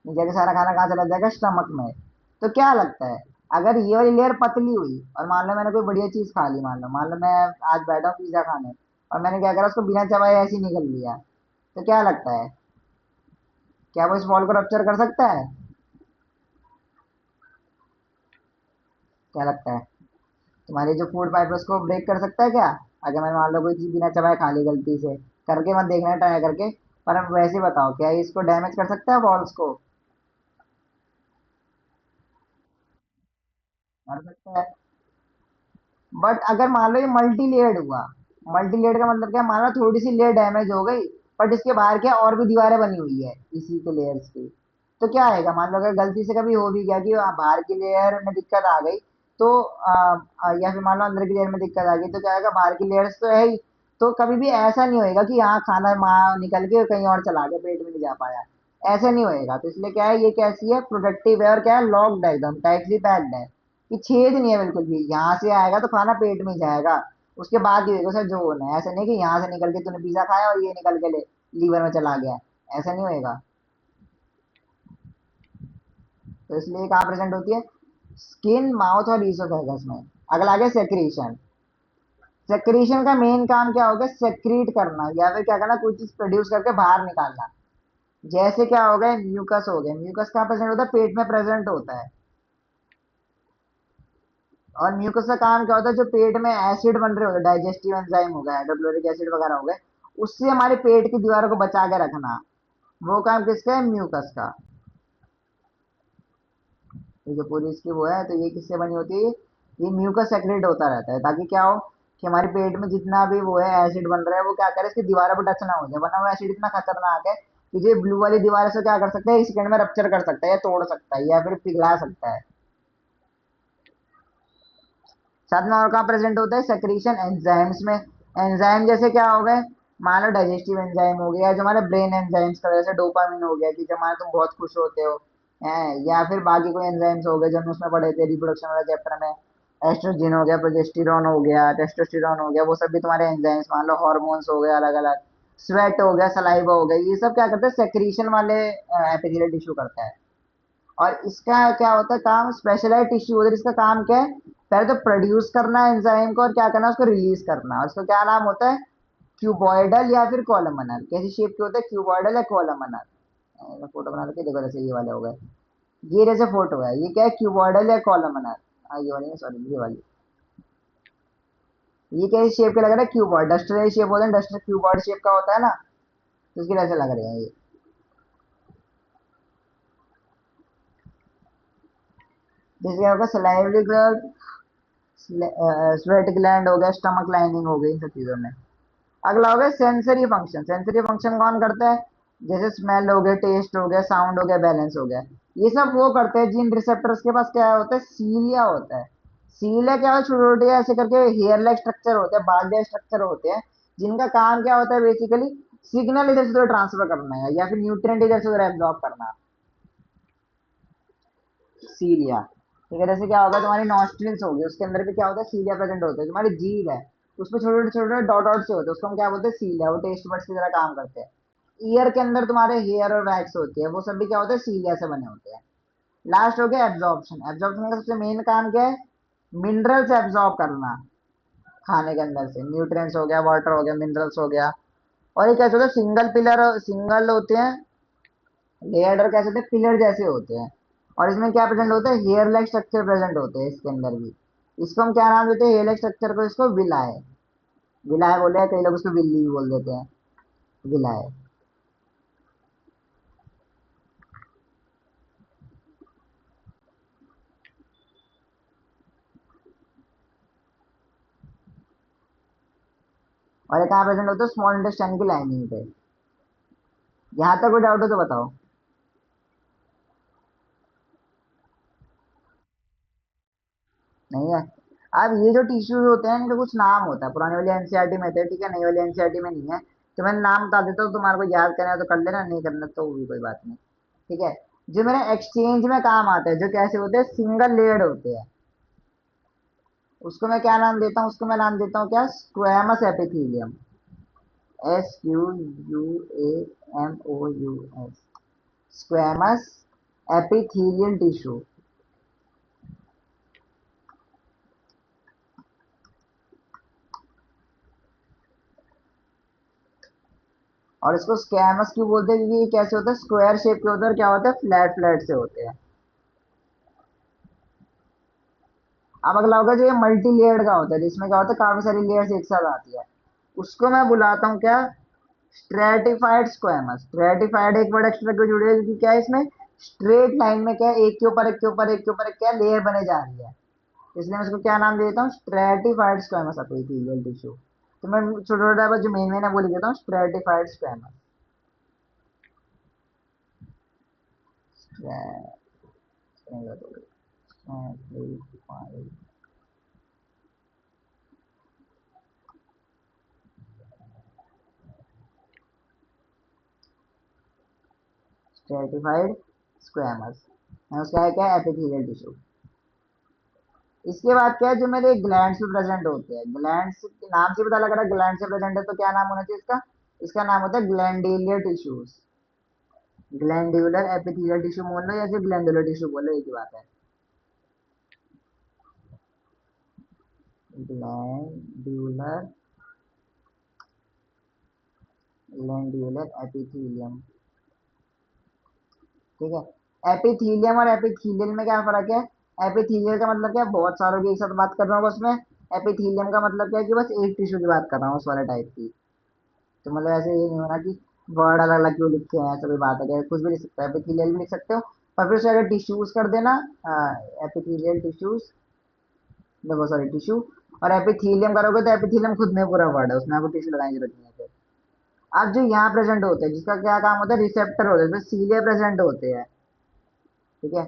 Speaker 1: नीचे का सारा खाना कहाँ चला जाएगा, स्टमक में। तो क्या लगता है, अगर ये वाली लेयर पतली हुई और मान लो मैंने कोई बढ़िया चीज खा ली, मान लो मैं आज बैठा हूँ पिज्जा खाने, और मैंने क्या करा, उसको बिना चबाए ऐसे ही निकल लिया, तो क्या लगता है, क्या वो इस वॉल को रप्चर कर सकता है? क्या लगता है, तुम्हारी जो फूड पाइप है उसको ब्रेक कर सकता है क्या? अगर मैंने मान लो कोई चीज बिना चबाए खा ली गलती से, करके मत देखना ट्राई करके, पर अब वैसे ही बताओ, क्या ये इसको डैमेज कर सकता है वॉल्स को? कर सकता है। बट अगर मान लो ये मल्टी लेयर्ड हुआ, मल्टी लेयर्ड का मतलब क्या, मान लो थोड़ी सी लेयर डैमेज हो गई, बट इसके बाहर क्या और भी दीवारें बनी हुई है इसी के लेयर्स की, तो क्या आएगा, मान लो अगर गलती से कभी हो भी गया कि बाहर की लेयर में दिक्कत आ गई, तो या फिर मान लो अंदर की लेयर में दिक्कत आ गई, तो क्या आएगा, बाहर की लेयर्स तो है ही, तो कभी भी ऐसा नहीं होएगा कि यहाँ खाना निकल के कहीं और चला गया, पेट में नहीं जा पाया, ऐसा नहीं होएगा। तो इसलिए क्या है, ये कैसी है, प्रोडक्टिव है, और क्या है, लॉक्ड है, एकदम टाइटली पैक्ड है, कि छेद नहीं है बिल्कुल भी, यहाँ से आएगा तो खाना पेट में जाएगा, उसके बाद ही होगा सर जो होना है, ऐसा नहीं कि यहाँ से निकल के तूने पिज्जा खाया और ये निकल के लीवर में चला गया, ऐसा नहीं होएगा। तो इसलिए कहाँ प्रेजेंट होती है, स्किन, माउथ और ईसोफेगस में। अगला आ गया सेक्रीशन। सेक्रीशन का मेन काम क्या होगा, सेक्रीट करना या फिर क्या करना, कुछ चीज प्रोड्यूस करके बाहर निकालना। जैसे क्या हो गया, म्यूकस हो गया, म्यूकस कहाँ प्रेजेंट होता है, पेट में प्रेजेंट होता है। और म्यूकस का काम क्या होता है, जो पेट में एसिड बन रहे होते हैं, डाइजेस्टिव एंजाइम हो गया, हाइड्रोक्लोरिक एसिड वगैरह हो गए, उससे हमारे पेट की दीवारों को बचा के रखना, वो काम किसका है, म्यूकस का। ये जो पूरी इसकी वो है, तो ये किससे बनी होती है, ये म्यूकस सेक्रेट होता रहता है, ताकि क्या हो, कि हमारे पेट में जितना भी वो है एसिड बन रहा है, वो क्या करे, इसकी दीवारों पर टच ना हो जाए, वरना वो एसिड इतना खतरनाक है कि जो ब्लू वाली दीवार है, से क्या कर सकता है, एक सेकंड में रप्चर कर सकता है, या तोड़ सकता है, या फिर पिघला सकता है। साथ में और कहाँ प्रेजेंट होता है, सेक्रीशन एंजाइम्स में। एंजाइम जैसे क्या हो गए, मान लो डाइजेस्टिव एंजाइम हो गया, जो हमारे ब्रेन एंजाइम्स का, जैसे डोपामिन हो गया कि जब हमारे तुम बहुत खुश होते हो, हैं, या फिर बाकी कोई एंजाइम्स हो गए जो हमने उसमें पढ़े थे रिप्रोडक्शन वाला चैप्टर में, एस्ट्रोजन हो गया, प्रोजेस्टेरॉन हो गया, टेस्टोस्टेरॉन हो गया, वो सब भी तुम्हारे एंजाइम्स, मान लो हार्मोन्स हो गए अलग अलग, स्वेट हो गया, सलाइवा हो गया, ये सब क्या करते हैं, सेक्रीशन वाले एपिथेलियल टिश्यू करता है। और इसका क्या होता है काम, स्पेशलाइज टिश्यू होता है, इसका काम क्या है, पहले तो प्रोड्यूस करना है एंजाइम को, और क्या करना है, उसको रिलीज करना है। उसका क्या नाम होता है, क्यूबॉइडल या फिर कॉलमनर। कैसी शेप के होते हैं, क्यूबॉइडल या कॉलमनर। फोटो बना के देखो, जैसे ये वाले हो गए, ये जैसे फोटो है, ये क्या है, क्यूबॉइडल या कॉलमनर। ये वाली, सॉरी ये वाली, ये कैसी शेप के लग रहा है, क्यूबॉइड, डस्टर शेप होता है, डस्टर क्यूबॉइड शेप का होता है ना, तो इसके कैसे लग रहे हैं ये। जैसे क्या होगा, सलाइवरी ग्लैंड, स्वेट ग्लैंड हो गया, स्टमक लाइनिंग हो गई, इन सब चीजों में। अगला हो गया सेंसरी फंक्शन। सेंसरी फंक्शन कौन करता है, जैसे स्मेल हो गया, टेस्ट हो गया, साउंड हो गया, बैलेंस हो गया, ये सब वो करते हैं जिन रिसेप्टर्स के पास क्या होता है, सीलिया होता है। सीलिया क्या होता है, छोटे छोटे ऐसे करके हेयर लाइक स्ट्रक्चर होते हैं, बाल जैसे स्ट्रक्चर होते हैं, जिनका काम क्या होता है, बेसिकली सिग्नल इधर से उधर ट्रांसफर करना है, या फिर न्यूट्रिएंट इधर से उधर एब्जॉर्ब करना। सीलिया। ठीक है, जैसे क्या होगा, तुम्हारी नॉस्ट्रिल्स होगी, उसके अंदर भी क्या होता है, सीलिया प्रेजेंट होता है। तुम्हारी जीभ है, उसमें छोटे छोटे डॉट डॉट से होते हैं, उसको हम क्या बोलते हैं, सीलिया। वो टेस्ट बड्स की तरह काम करते हैं। ईयर के अंदर तुम्हारे हेयर और वैक्स होती है, वो सब भी क्या होते हैं, सीलिया से बने होते हैं। लास्ट हो गया एब्जॉर्प्शन। एब्जॉर्प्शन का सबसे मेन काम क्या है, मिनरल्स एब्जॉर्ब करना खाने के अंदर से। न्यूट्रिएंट्स हो गया, वाटर हो गया, मिनरल्स हो गया। और ये कैसे होता है, सिंगल पिलर, सिंगल होते हैं, लेयर्ड कैसे होते हैं, पिलर जैसे होते हैं। और इसमें क्या प्रेजेंट होता है, हेयर लाइक स्ट्रक्चर प्रेजेंट होते हैं इसके अंदर भी। इसको हम क्या नाम देते हैं, हेयर लाइक स्ट्रक्चर को, इसको विलाय। विलाय बोले, कई लोग उसको विल्ली भी बोल देते हैं, विलाय। और ये कहाँ प्रेजेंट होता है, स्मॉल इंटेस्टाइन की लाइनिंग पे। यहाँ तक कोई डाउट हो तो बताओ। नहीं है। अब ये जो टिश्यूज होते हैं, इनका कुछ नाम होता है, पुरानी वाली एनसीईआरटी में थे, ठीक है, नई वाली एनसीईआरटी में नहीं है। तो मैंने नाम बता देता हूँ, तुम्हारे को याद करना है तो कर लेना, नहीं करना तो भी कोई बात नहीं। ठीक है। जो मेरे एक्सचेंज में काम आते हैं, जो कैसे होते हैं, सिंगल लेयर्ड होते हैं, उसको मैं क्या नाम देता हूँ, उसको मैं नाम देता हूँ क्या, squamous epithelium. SQUAMOUS, squamous epithelial tissue. और इसको स्क्वेमस क्यों बोलते हैं, क्योंकि ये कैसे होता है, स्क्वायर शेप के होते हैं, और क्या होता है, फ्लैट फ्लैट से होते हैं। अब अगला होगा जो ये मल्टी लेयर्ड का होता है, जिसमें क्या होता है, काफी सारी लेयर्स एक साथ आती है, उसको मैं बुलाता हूँ क्या, स्ट्रेटिफाइड स्क्वेमस। स्ट्रेटिफाइड एक वर्ड एक्स्ट्रा क्यों जुड़े, क्योंकि क्या है, इसमें स्ट्रेट लाइन में क्या है, एक के ऊपर एक के ऊपर एक के ऊपर एक क्या लेयर बने जा रही है, इसलिए मैं इसको क्या नाम दे देता हूँ, स्ट्रेटिफाइड स्क्वेमस एपिथेलियल टिश्यू। तो मैं छोटा छोटा जो मेन मेन है वो लिख देता हूँ, स्ट्रेटिफाइड स्क्वेमस। स्ट्रेटिफाइड स्क्वेमस, उसका है क्या, एपिथेलियल टिश्यू। इसके बाद क्या है, जो मेरे ग्लैंड्स में प्रेजेंट होते हैं, ग्लैंड्स के नाम से पता लग रहा है ग्लैंड से प्रेजेंट है, तो क्या नाम होना चाहिए इसका, इसका नाम होता है ग्लैंडिलियर टिश्यूज। ग्लैंड्यूलर एपिथेलियल टिश्यू बोल लो या फिर ग्लैंडुलर टिश्यू बोलो, एक ही बात है। Glandular, glandular epithelium. ठीक है। एपिथीलियम और एपिथीलियल में क्या फर्क है, एपिथीलियल का मतलब क्या है, बहुत सारों की एक साथ बात कर रहा हूँ बस मैं। एपिथीलियम का मतलब क्या है, कि बस एक टिश्यू की बात कर रहा हूँ, उस वाले टाइप की। तो मतलब ऐसे ये नहीं होना कि वर्ड अलग अलग क्यों लिखे हैं, ऐसा कोई बात है क्या, कुछ भी लिख सकते हो, एपिथीलियल भी लिख सकते हो। पर फिर उसे अगर टिश्यूज कर देना, एपिथीलियल टिश्यूज, देखो सॉरी टिश्यू। और एपिथीलियम करोगे तो एपिथीलियम खुद में पूरा वर्ड है, उसमें आपको टिश्यू लगाने की जरूरत नहीं है फिर। अब जो यहाँ प्रेजेंट होते हैं, जिसका क्या काम होता है, रिसेप्टर होते हैं, सीलिया प्रेजेंट होते हैं। ठीक है।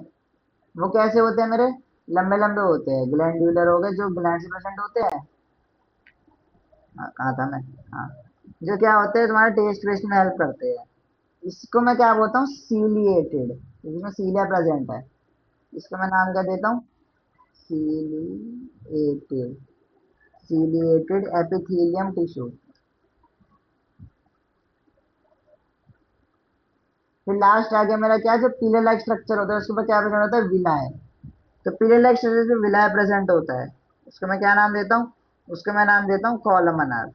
Speaker 1: वो कैसे होते हैं मेरे, लंबे लंबे होते हैं, ग्लैंड्यूलर हो गए, जो ग्लैंड से प्रेजेंट होते हैं। हाँ, कहा था मैं। हाँ, जो क्या होते हैं, तुम्हारे टेस्ट वेस्ट में हेल्प करते हैं। इसको मैं क्या बोलता हूँ, सीलिएटेड, इसमें सीलिया प्रेजेंट है। इसको मैं नाम क्या देता हूँ, सीलिएटेड, सीलिएटेड एपिथेलियम टिश्यू। फिर लास्ट आ गया मेरा क्या, जो पीले लाइक स्ट्रक्चर होता है, उसके ऊपर क्या प्रेजेंट होता है, विलाय। तो पीले लाइक स्ट्रक्चर से विलाय प्रेजेंट होता है, उसको मैं क्या नाम देता हूँ, उसको मैं नाम देता हूँ कॉलमनार।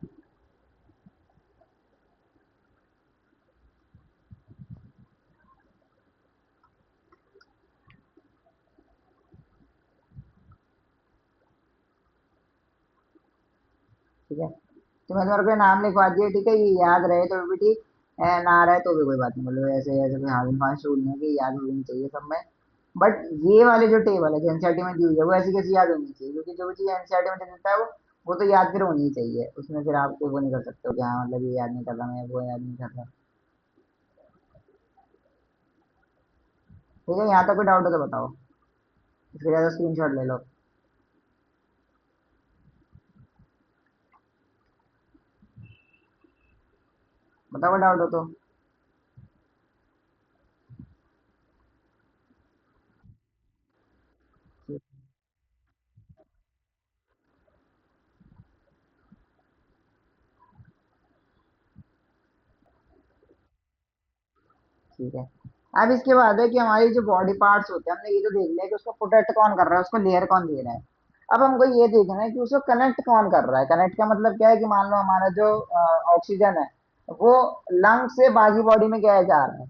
Speaker 1: ठीक है। तो मैंने तुम्हारे को नाम लिखवा दिया, ठीक है, ये याद रहे तो भी ठीक है, ना रहे तो भी कोई बात नहीं, मतलब ऐसे ऐसे कोई हार्ड एंड फास्ट रूल नहीं है कि याद होनी चाहिए सब में। बट ये वाले जो टेबल है, जो एनसीईआरटी में दी हुई है, वो ऐसी कैसी याद होनी चाहिए, क्योंकि जो भी चीज एनसीईआरटी में दे देता है वो तो याद फिर होनी ही चाहिए, उसमें फिर आप वो नहीं कर सकते हो कि हाँ मतलब ये याद नहीं कर रहा मैं, वो याद नहीं कर रहा। ठीक है, यहाँ तक कोई डाउट हो तो बताओ, इसके ज्यादा स्क्रीन शॉट ले लो। बताओ कोई डाउट हो तो। ठीक है। अब इसके बाद है कि हमारी जो बॉडी पार्ट्स होते हैं, हमने ये तो देख लिया कि उसको प्रोटेक्ट कौन कर रहा है, उसको लेयर कौन दे रहा है। अब हमको ये देखना है कि उसको कनेक्ट कौन कर रहा है। कनेक्ट का मतलब क्या है कि मान लो हमारा जो ऑक्सीजन है वो लंग से बाकी बॉडी में गया जा रहा है,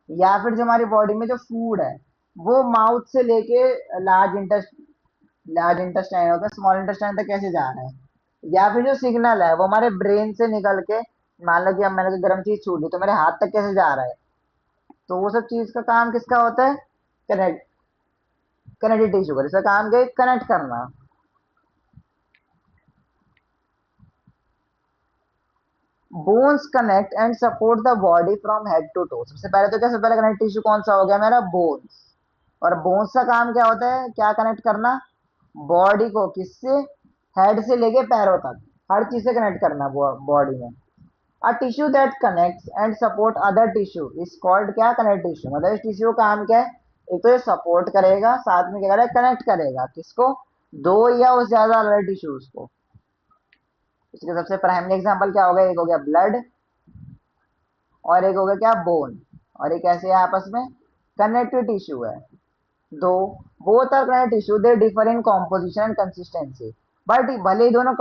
Speaker 1: या फिर जो हमारी बॉडी में जो फूड है वो माउथ से लेके लार्ज इंटेस्टाइन होता है, स्मॉल इंटेस्टाइन तक कैसे जा रहा है, या फिर जो सिग्नल है वो हमारे ब्रेन से निकल के, मान लो कि अब मैंने कोई गर्म चीज छू ली तो मेरे हाथ तक कैसे जा रहा है। तो वो सब चीज का काम किसका होता है? कनेक्ट कनेक्टिव टिश्यू का। इसका काम क्या है? कनेक्ट करना। Bones connect and support the body from head to toe. सबसे पहले तो क्या, सबसे पहले कनेक्ट टिश्यू कौन सा हो गया मेरा? बोन्स। और बोन्स का काम क्या होता है? क्या कनेक्ट करना? बॉडी को किससे? हेड से लेके पैरों तक, हर चीज से कनेक्ट करना बॉडी में। A tissue that connects and support other tissue is called क्या? Connect tissue. मतलब इस टिश्यू का काम क्या है? एक तो ये सपोर्ट करेगा, साथ में क्या करेगा? कनेक्ट करेगा। किसको? दो या उससे ज्यादा अलग टिश्यूज को। इसके सबसे प्राइमरी एग्जांपल क्या हो गया? एक हो गया ब्लड, और एक हो गया क्या? बोन। और एक ऐसे आपस में कनेक्टिव टिश्यू है दो। Both are connective tissue, they differ in composition and consistency. But भले ही दोनों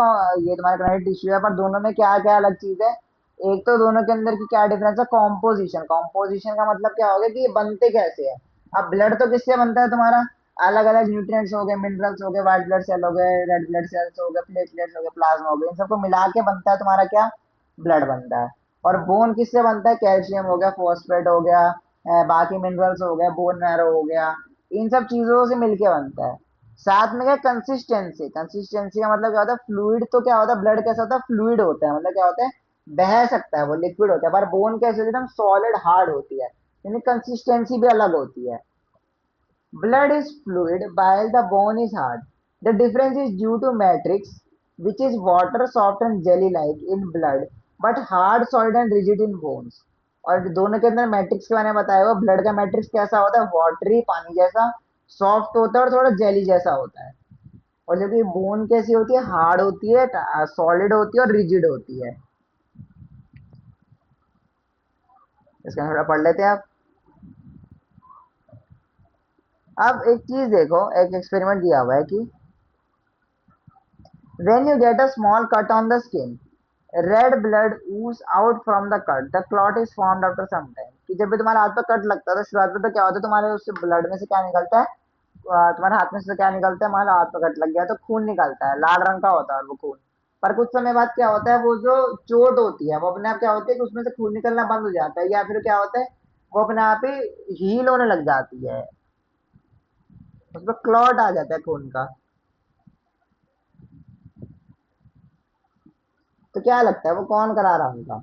Speaker 1: ये तुम्हारे कनेक्टिव टिश्यू है, पर दोनों में क्या क्या अलग चीज है? एक तो दोनों के अंदर की क्या डिफरेंस है? कॉम्पोजिशन। कॉम्पोजिशन का मतलब क्या होगा कि ये बनते कैसे हैं। अब ब्लड तो किससे बनता है तुम्हारा? अलग अलग न्यूट्रिएंट्स हो गए, मिनरल्स हो गए, व्हाइट ब्लड सेल हो गए, रेड ब्लड सेल्स हो गए, प्लेटलेट्स हो गए, प्लाज्मा हो गए, इन सबको मिला के बनता है तुम्हारा क्या? ब्लड बनता है। और बोन किससे बनता है? कैल्शियम हो गया, फॉस्फेट हो गया, बाकी मिनरल्स हो गए, बोन मैरो हो गया, इन सब चीजों से मिलके बनता है। साथ में क्या? कंसिस्टेंसी। कंसिस्टेंसी का मतलब क्या होता है? फ्लूइड। तो क्या होता है? ब्लड कैसा होता है? फ्लूइड होता है। मतलब क्या होता है? बह सकता है, वो लिक्विड होता है। पर बोन कैसे होती है? एकदम सॉलिड हार्ड होती है, यानी कंसिस्टेंसी भी अलग होती है। Blood is fluid while the bone is hard. The difference is due to matrix, which is water, soft and jelly-like in blood, but hard, solid and rigid in bones. और दोनों के अंदर मैट्रिक्स के बारे में बताया हुआ। ब्लड का मैट्रिक्स कैसा होता है? वाटरी, पानी जैसा, सॉफ्ट होता है और थोड़ा जेली जैसा होता है। और जबकि बोन कैसी होती है? हार्ड होती है, सॉलिड होती है और रिजिड होती है। इसका थोड़ा पढ़ लेते हैं आप। अब एक चीज देखो, एक एक्सपेरिमेंट दिया हुआ है कि when you get a small cut on the skin, red blood ooze out from the cut. The clot is formed after some time. कि जब भी तुम्हारे हाथ पर कट लगता है तो शुरुआत में तो क्या होता है? तुम्हारे उससे ब्लड में से क्या निकलता है? तुम्हारे हाथ में से क्या निकलता है? हमारे हाथ पर कट लग गया तो खून निकलता है, लाल रंग का होता है वो खून। पर कुछ समय बाद क्या होता है? वो जो चोट होती है वो अपने आप क्या होती है कि उसमें से खून निकलना बंद हो जाता है, या फिर क्या होता है? वो अपने आप ही हील होने लग जाती है, उसमें क्लॉट आ जाता है खून का। तो क्या लगता है वो कौन करा रहा होगा?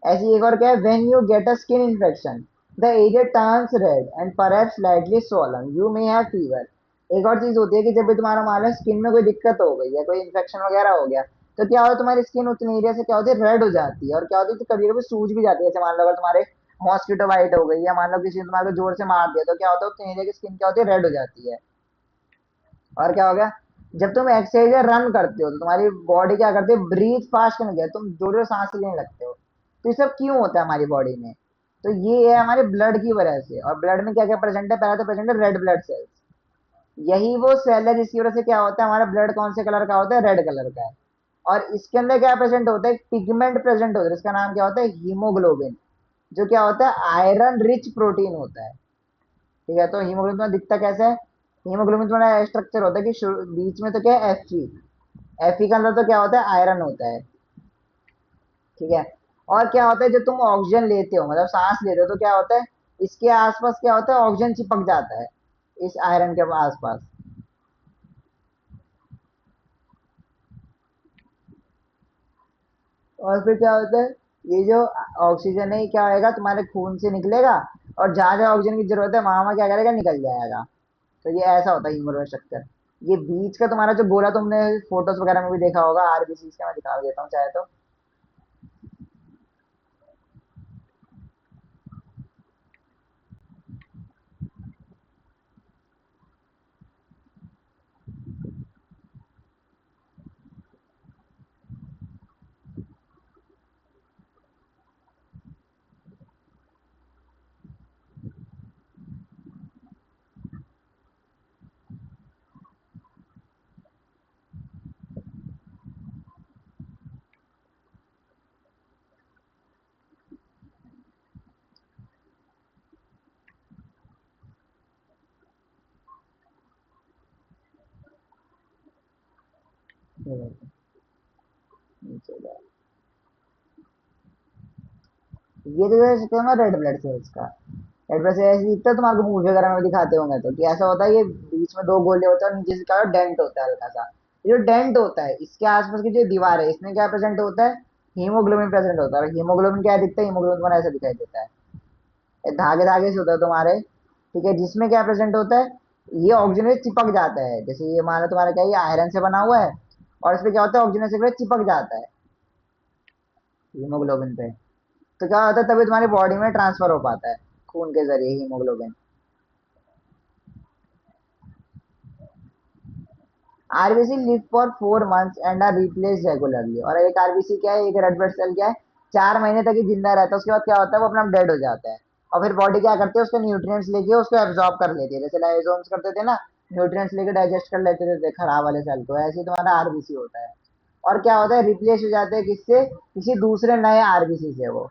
Speaker 1: ऐसी एक और क्या है? When you get a skin infection the area turns red and perhaps slightly swollen, you may have fever. एक और चीज होती है कि जब भी तुम्हारा मान लो स्किन में कोई दिक्कत हो गई है, कोई इन्फेक्शन वगैरह हो गया, तो क्या होता है? तुम्हारी स्किन उतने एरिया से क्या होती है? रेड हो जाती है। और क्या होती है? तो कभी कभी सूज भी जाती है। जैसे मान लो अगर तुम्हारे मॉस्किटो बाइट हो गई, या मान लो किसी ने तुम्हारे को जोर से मार दिया, तो क्या होता है? उतने एरिया की स्किन क्या होती है? रेड हो जाती है। और क्या हो गया? जब तुम एक्सरसाइज या रन करते हो तो तुम्हारी बॉडी क्या करती है? ब्रीथ फास्ट करने जाए, तुम जोर जोर सांस लेने लगते हो। तो ये सब क्यों होता है हमारी बॉडी में? तो ये है हमारे ब्लड की वजह से। और ब्लड में क्या क्या प्रेजेंट है? पहला तो प्रेजेंट है रेड ब्लड सेल्स। यही वो सेल है जिसकी वजह से क्या होता है? हमारा ब्लड कौन से कलर का होता है? रेड कलर का है। और इसके अंदर क्या प्रेजेंट होता है? पिगमेंट प्रेजेंट होता है, इसका नाम क्या होता है? हीमोग्लोबिन। जो क्या होता है? आयरन रिच प्रोटीन होता है। ठीक है, तो हीमोग्लोबिन तुम्हारा दिखता कैसे है? हीमोग्लोबिन तुम्हारा स्ट्रक्चर होता है कि बीच में तो क्या है? Fe। Fe के अंदर तो क्या होता है? आयरन होता है। ठीक है। और क्या होता है? जब तुम ऑक्सीजन लेते हो, मतलब सांस लेते हो, तो क्या होता है? इसके आसपास क्या होता है? ऑक्सीजन चिपक जाता है इस आयरन के आसपास। और फिर क्या होता है? ये जो ऑक्सीजन है ये क्या होएगा? तुम्हारे खून से निकलेगा, और जहां जहां ऑक्सीजन की जरूरत है वहां वहां क्या करेगा? निकल जाएगा। तो ये ऐसा होता है ह्यूमरल स्ट्रक्चर। ये बीच का तुम्हारा जो गोला, तुमने फोटोज वगैरह में भी देखा होगा आरबीसी का, मैं दिखा देता हूँ चाहे तो। ये देखो, नीचे गया। ये तो जैसे कहते हैं ना रेड ब्लड सेल्स का। रेड ब्लड सेल्स दिखता है तुम्हारे मूवी वगैरह में दिखाते होंगे तो कि ऐसा होता है, ये बीच में दो गोले होते हैं और नीचे से क्या डेंट होता है हल्का सा। ये जो डेंट होता है इसके आसपास की जो दीवार है इसमें क्या प्रेजेंट होता है, हीमोग्लोबिन प्रेजेंट होता है। हीमोग्लोबिन क्या दिखता है, हीमोग्लोबिन तुम्हारा ऐसा दिखाई देता है, ये धागे धागे से होता है तुम्हारे। ठीक है, जिसमें क्या प्रेजेंट होता है, ये ऑक्सीजन से चिपक जाता है। जैसे ये मानो तुम्हारा क्या है, ये आयरन से बना हुआ है और इसमें क्या होता है, ऑक्सीजन से चिपक जाता है हीमोग्लोबिन पे। तो क्या होता है, तभी तुम्हारी बॉडी में ट्रांसफर हो पाता है खून के जरिए haemoglobin. RBC live for 4 months and are replace regularly. और एक आरबीसी क्या है, एक रेड ब्लड सेल क्या है, 4 महीने तक ही जिंदा रहता है। उसके बाद क्या होता है, वो अपना डेड हो जाता है। और फिर बॉडी क्या करती है, उसके न्यूट्रिएंट्स लेके उसको एब्जॉर्ब कर लेती है, जैसे लाइसोम्स करते थे ना, न्यूट्रिएंट्स लेके डाइजेस्ट कर लेते थे खराब वाले सेल को, ऐसे ही तुम्हारा आरबीसी होता है। और क्या होता है, रिप्लेस हो जाते हैं किससे, किसी दूसरे नए आरबीसी से वो।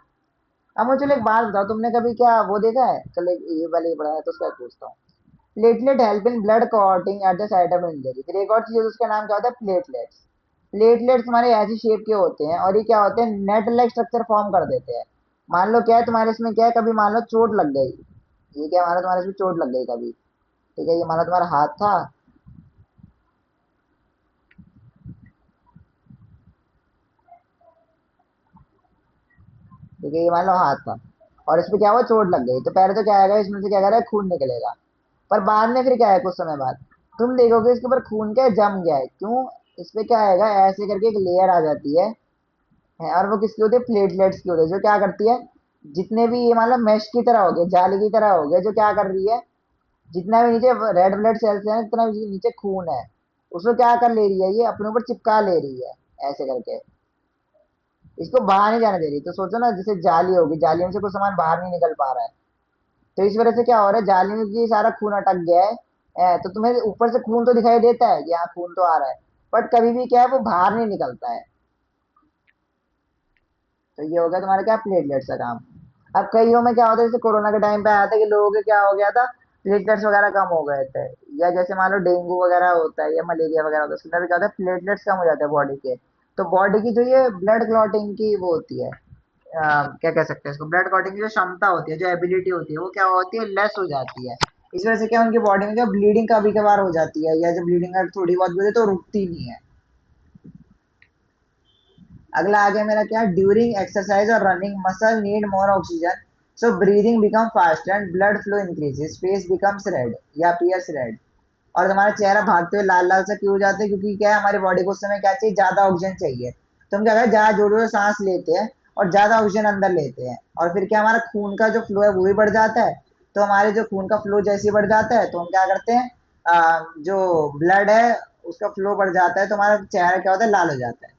Speaker 1: अब मुझे चलो एक बात बताओ, तुमने कभी क्या वो देखा है, चलो ये वाले पढ़ा है तो उसका पूछता हूँ। Platelet help in blood clotting at the site of injury. फिर एक और चीज है उसका नाम क्या होता है, प्लेटलेट्स। प्लेटलेट्स हमारे ऐसी शेप के होते हैं और ये क्या होते हैं, नेट लाइक स्ट्रक्चर फॉर्म कर देते हैं। मान लो क्या है तुम्हारे इसमें क्या है, कभी मान लो चोट लग गई, ये क्या मान लो तुम्हारे इसमें चोट लग गई कभी, ठीक है, ये मान लो तुम्हारा हाथ था, ठीक है, ये मान लो हाथ था और इसमें क्या हुआ, चोट लग गई, तो पहले तो क्या आएगा, इसमें से क्या करेगा, खून निकलेगा। पर बाद में फिर क्या है, कुछ समय बाद तुम देखोगे इसके ऊपर खून क्या है, जम गया है, क्यों, इस पे क्या आएगा, ऐसे करके एक लेयर आ जाती है और वो किसकी होती है, प्लेटलेट्स की होती है, जो क्या करती है, जितने भी ये मतलब मैश की तरह हो गए, जाली की तरह हो गया, जो क्या कर रही है, जितना भी नीचे रेड ब्लड सेल्स है, जितना भी नीचे खून है, उसको क्या कर ले रही है, ये अपने ऊपर चिपका ले रही है ऐसे करके, इसको बाहर नहीं जाने दे रही। तो सोचो ना, जैसे जाली होगी, जाली में से कुछ सामान बाहर नहीं निकल पा रहा है, तो इस वजह से क्या हो रहा है, जाली में की सारा खून अटक गया है। तो तुम्हें ऊपर से खून तो दिखाई देता है कि हाँ खून तो आ रहा है, बट कभी भी क्या है, वो बाहर नहीं निकलता है। तो ये हो गया तुम्हारा क्या, प्लेटलेट्स का काम। अब कईयों में क्या होता है, जैसे कोरोना के टाइम पे आया था कि लोगों के क्या हो गया था, प्लेटलेट्स वगैरह कम हो गए थे। या जैसे मान लो डेंगू वगैरह होता है या मलेरिया वगैरह होता है, उसके अंदर क्या होता है, प्लेटलेट्स कम हो जाते हैं बॉडी के। तो बॉडी की जो ये ब्लड क्लॉटिंग की वो होती है, क्या कह सकते हैं इसको, ब्लड क्लॉटिंग की जो क्षमता होती है, जो एबिलिटी होती है, वो क्या होती है, लेस हो जाती है। इस वजह से क्या उनकी बॉडी में क्या ब्लीडिंग कभी कभार हो जाती है, या जब ब्लीडिंग अगर थोड़ी बहुत भी होती है तो रुकती नहीं है। अगला आ गया मेरा क्या, ड्यूरिंग एक्सरसाइज और running muscle need more oxygen, so breathing become fast and blood flow increases, face becomes red या पियर्स रेड। और तुम्हारा चेहरा भागते हुए लाल लाल सा क्यों हो जाता है, क्योंकि क्या है, हमारी बॉडी को उस समय क्या चाहिए, ज्यादा ऑक्सीजन चाहिए। तो हम क्या करें, ज्यादा जोर जोर से सांस लेते हैं और ज्यादा ऑक्सीजन अंदर लेते हैं, और फिर क्या, हमारा खून का जो फ्लो है वो भी बढ़ जाता है। तो हमारे जो खून का फ्लो जैसे ही बढ़ जाता है तो हम क्या करते हैं, जो ब्लड है उसका फ्लो बढ़ जाता है, तो हमारा चेहरा क्या होता है, लाल हो जाता है।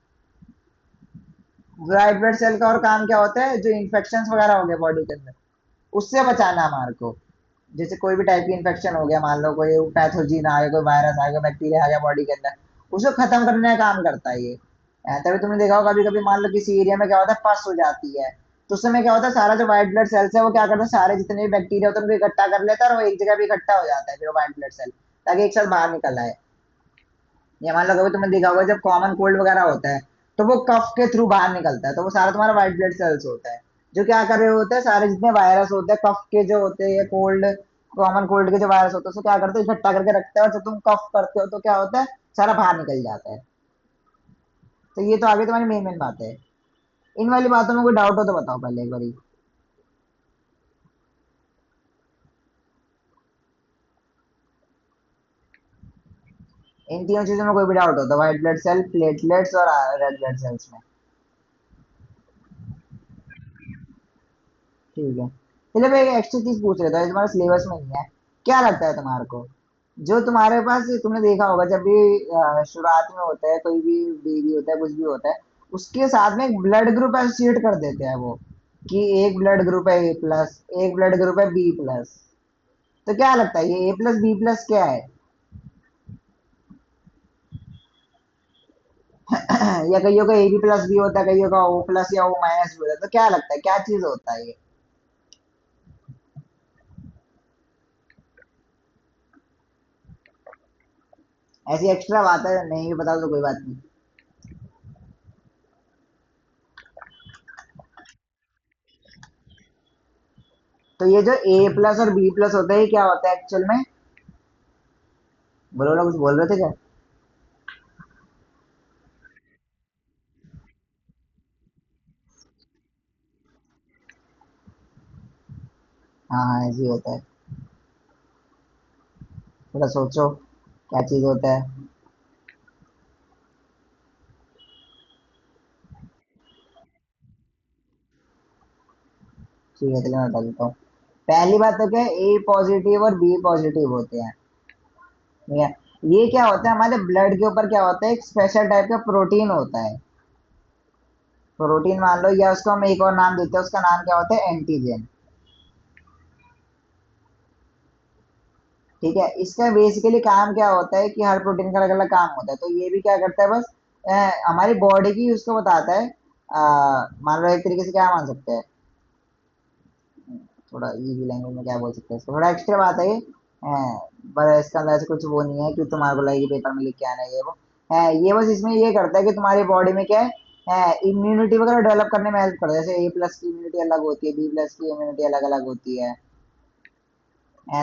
Speaker 1: व्हाइट ब्लड सेल का और काम क्या होता है, जो इन्फेक्शन वगैरह हो गए बॉडी के अंदर, उससे बचाना हमारे को। जैसे कोई भी टाइप की इन्फेक्शन हो गया, मान लो कोई पैथोजन आ गया, कोई वायरस आ गया, बैक्टीरिया आ गया बॉडी के अंदर, उसको खत्म करने का काम करता है ये। तभी तुमने देखा होगा, कभी कभी मान लो किसी एरिया में क्या होता है, पस हो जाती है, तो उस समय क्या होता है, सारा जो व्हाइट ब्लड सेल्स है वो क्या करता है, सारे जितने भी बैक्टीरिया होते हैं उनको इकट्ठा कर लेता है और वो एक जगह भी इकट्ठा हो जाता है फिर व्हाइट ब्लड सेल, ताकि एक साथ बाहर निकल आए। या मान लो कभी तुमने देखा होगा, जब कॉमन कोल्ड वगैरह होता है तो वो कफ के थ्रू बाहर निकलता है, तो वो सारा तुम्हारा व्हाइट ब्लड सेल्स होता है, जो क्या कर रहे होते हैं, सारे जितने वायरस होते हैं कफ के जो होते हैं, कोल्ड, कॉमन कोल्ड के जो वायरस होते हैं उसको क्या करते हैं, इकट्ठा करके रखते हैं, और जब तुम कफ करते हो तो क्या होता है, सारा बाहर निकल जाता है। तो ये तो आगे तुम्हारी मेन मेन बात है। इन वाली बातों में कोई डाउट हो तो बताओ पहले एक बारी। इन तीनों चीजों में कोई भी डाउट हो तो, व्हाइट ब्लड सेल, प्लेटलेट्स और रेड ब्लड सेल्स में। ठीक है, चलो मैं एक एक्स्ट्रा चीज पूछ लेता हूँ, ये तुम्हारे सिलेबस में नहीं है। क्या लगता है तुम्हारे को, जो तुम्हारे पास, तुमने देखा होगा जब भी शुरुआत में होता है, कोई भी बेबी होता है, कुछ भी होता है, उसके साथ में एक ब्लड ग्रुप एसोसिएट कर देते हैं वो, कि एक ब्लड ग्रुप है ए प्लस, एक ब्लड ग्रुप है बी प्लस। तो क्या लगता है, ये ए प्लस बी प्लस क्या है? या कईयों का ए बी प्लस भी होता है, कईयों का ओ प्लस या ओ माइनस भी होता है, तो क्या लगता है क्या चीज होता है ये? ऐसी एक्स्ट्रा बात है, नहीं भी बता तो कोई बात नहीं। तो ये जो ए प्लस और बी प्लस होता है ये क्या होता है एक्चुअल में? बोलो ना, कुछ बोल रहे थे क्या? हाँ हाँ, ऐसे ही होता है। थोड़ा सोचो क्या चीज होता है। ठीक है, चलिए मैं बता देता हूँ। पहली बात तो क्या है, ए पॉजिटिव और बी पॉजिटिव होते हैं। ठीक है। ये क्या होता है, हमारे ब्लड के ऊपर क्या होता है, एक स्पेशल टाइप का प्रोटीन होता है। प्रोटीन मान लो, या उसको हम एक और नाम देते हैं, उसका नाम क्या होता है, एंटीजन। ठीक है। इसका बेसिकली काम क्या होता है कि हर प्रोटीन का अलग अलग काम होता है, तो ये भी क्या करता है, बस हमारी बॉडी की उसको बताता है। मान लो एक तरीके से क्या मान सकते हैं, थोड़ा इजी लैंग्वेज में क्या बोल सकते हैं इसको, थोड़ा एक्स्ट्रा बात है ये। पर इसका अंदर से कुछ वो नहीं है कि तुम्हारे को लगेगी पेपर में लिख के आना है ये वो। ये बस इसमें ये करता है कि तुम्हारी बॉडी में क्या है, इम्यूनिटी वगैरह डेवलप करने में हेल्प करता है। जैसे ए प्लस की इम्यूनिटी अलग होती है, बी प्लस की इम्यूनिटी अलग अलग होती है।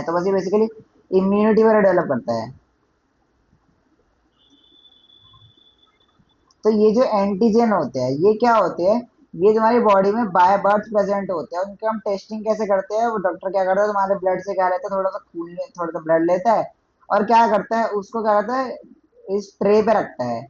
Speaker 1: तो बस ये बेसिकली इम्यूनिटी वगैरह डेवलप करता है। तो ये जो एंटीजन होते हैं ये क्या होते हैं, ये तुम्हारी बॉडी में बाय बर्थ प्रेजेंट होते हैं। उनका हम टेस्टिंग कैसे करते हैं, वो डॉक्टर क्या करता है, तुम्हारे ब्लड से क्या लेता है, थोड़ा सा खून थोड़ा सा ब्लड लेता है, और क्या करता है, उसको क्या करता है, इस ट्रे पे रखता है।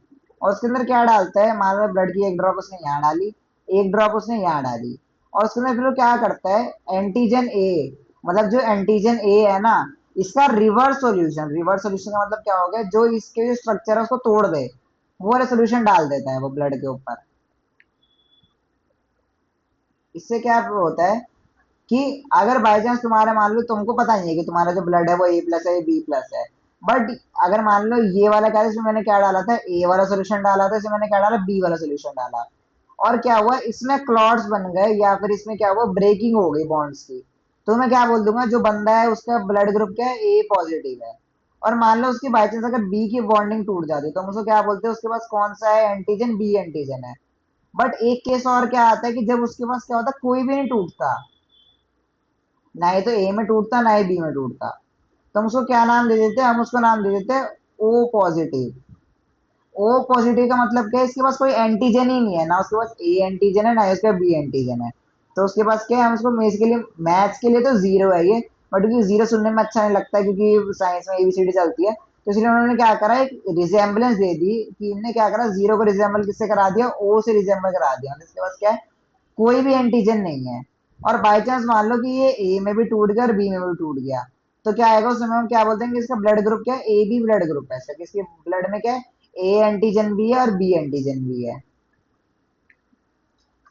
Speaker 1: और उसके अंदर क्या डालता है, मान लो ब्लड की एक ड्रॉप उसने यहाँ डाली, एक ड्रॉप उसने यहाँ डाली, और उसके अंदर फिर वो क्या करता है, एंटीजन ए, मतलब जो एंटीजन ए है ना, इसका रिवर्स सॉल्यूशन, रिवर्स सॉल्यूशन का मतलब क्या हो गया, जो इसके जो स्ट्रक्चर है उसको तोड़ दे, वो वाला सोल्यूशन डाल देता है वो ब्लड के ऊपर। इससे क्या होता है कि अगर बाई चांस तुम्हारा, मान लो तुमको पता नहीं है कि तुम्हारा जो ब्लड है वो ए प्लस है या बी प्लस है, बट अगर मान लो ये वाला क्या है, इसमें मैंने क्या डाला था, ए वाला सोल्यूशन डाला था, इसमें मैंने क्या डाला, बी वाला सोल्यूशन डाला, और क्या हुआ, इसमें क्लॉट्स बन गए, या फिर इसमें क्या हुआ, ब्रेकिंग हो गई बॉन्ड्स की। तो मैं क्या बोल दूंगा, जो बंदा है उसका ब्लड ग्रुप क्या है, ए पॉजिटिव है। और मान लो उसकी बाई चांस अगर बी की बॉन्डिंग टूट जाती है, तो हम उसको क्या बोलते हैं, उसके पास कौन सा है एंटीजन, बी एंटीजन है। बट एक केस और क्या आता है कि जब उसके पास क्या होता है, कोई भी नहीं टूटता, ना ही तो ए में टूटता ना ही बी में टूटता, तो हम उसको क्या नाम दे देते हैं, हम उसको नाम दे देते हैं ओ पॉजिटिव। ओ पॉजिटिव का मतलब क्या है, इसके पास कोई एंटीजन ही नहीं है, ना उसके पास ए एंटीजन है ना ही उसका बी एंटीजन है। तो उसके पास क्या है, हम उसको बेसिकली मैथ्स के लिए तो जीरो है ये, बट क्योंकि जीरो सुनने में अच्छा नहीं लगता है, क्योंकि साइंस में एबीसीडी चलती है, तो इसलिए उन्होंने क्या करा, एक रिजेम्बलेंस दे दी, कि इनने क्या करा, जीरो को रिजेम्बल किससे करा दिया, ओ से रिजेम्बल करा दिया, मतलब इसके पास क्या है, कोई भी एंटीजन नहीं है। और बाई चांस मान लो कि ये ए में भी टूट गया और बी में भी टूट गया, तो क्या आएगा उसमें, हम क्या बोलते हैं कि इसका ब्लड ग्रुप क्या है, ए बी ब्लड ग्रुप है, ऐसा कि इसके ब्लड में क्या है, ए एंटीजन भी है और बी एंटीजन भी है।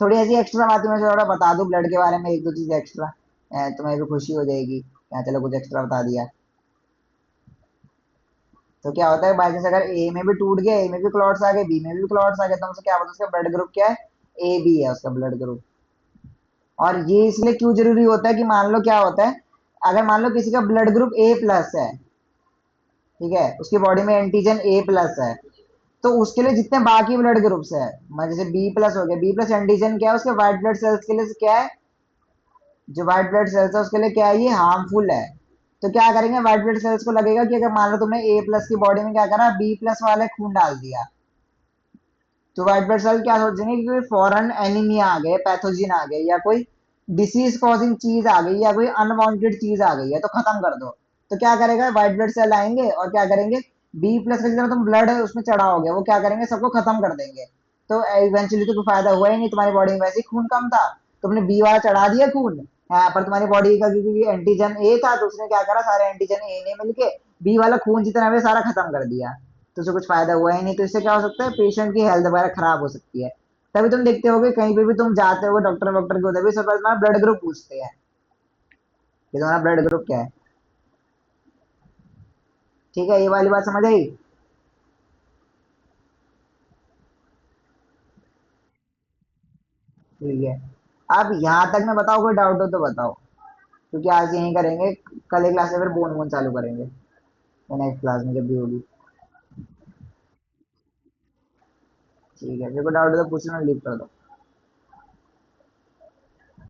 Speaker 1: थोड़ी ऐसी एक्स्ट्रा बातें मैं थोड़ा बता दूं ब्लड के बारे में, एक दो चीज एक्स्ट्रा, तुम्हें भी खुशी हो जाएगी, यहाँ चलो कुछ एक्स्ट्रा बता दिया। तो क्या होता है, बाई चांस अगर ए में भी टूट गया, ए में भी क्लॉट्स आ गए, बी में भी क्लॉट्स आ गए, तो हम उसको क्या बोलते हैं, उसका ब्लड ग्रुप क्या है, ए बी है उसका ब्लड ग्रुप। और ये इसलिए क्यों जरूरी होता है कि मान लो क्या होता है, अगर मान लो किसी का ब्लड ग्रुप ए प्लस है, ठीक है, उसकी बॉडी में एंटीजन ए प्लस है, तो उसके लिए जितने बाकी ब्लड ग्रुप्स है, जैसे बी प्लस हो गया, बी प्लस एंटीजन क्या है, उसके व्हाइट ब्लड सेल्स के लिए क्या है, जो व्हाइट ब्लड सेल्स है उसके लिए क्या है, ये हार्मफुल है। तो क्या करेंगे, व्हाइट ब्लड सेल्स को लगेगा कि अगर मान लो तुमने ए प्लस की बॉडी में क्या करा, बी प्लस वाले खून डाल दिया, तो व्हाइट ब्लड सेल क्या सोचेंगे कि कोई फॉरेन एनीमिया आ गया, पैथोजन आ गया, या कोई डिसीज कॉजिंग चीज आ गई, या कोई अनवांटेड चीज आ गई है, तो खत्म कर दो। तो क्या करेगा, व्हाइट ब्लड सेल आएंगे और क्या करेंगे, बी प्लस का जितना तुम ब्लड उसमें चढ़ा हो गया, वो क्या करेंगे, सबको खत्म कर देंगे। तो इवेंचुअली तो कोई फायदा हुआ ही नहीं, तुम्हारी बॉडी में वैसे ही खून कम था, तुमने बी वाला चढ़ा दिया खून, हाँ, पर तुम्हारी बॉडी का क्योंकि एंटीजन ए था, तो उसने क्या करा, सारे एंटीजन ए ने मिलके बी वाला खून जितना भी सारा खत्म कर दिया। तो उसे कुछ फायदा हुआ ही नहीं, तो इससे क्या हो सकता है, पेशेंट की हेल्थ वगैरह खराब हो सकती है। तभी तुम देखते होगे कहीं पे भी तुम जाते हो डॉक्टर वॉक्टर के उधर भी सबसे तुम्हारा ब्लड ग्रुप पूछते हैं कि तुम्हारा ब्लड ग्रुप क्या है। ठीक है, ये वाली बात समझ आई? ठीक है। अब यहाँ तक मैं बताओ, कोई डाउट हो तो बताओ, क्योंकि आज यही करेंगे, कल एक क्लास से फिर बोन बोन चालू करेंगे, नेक्स्ट क्लास में जब भी होगी। ठीक है, फिर कोई डाउट हो तो पूछना, लीव कर दो।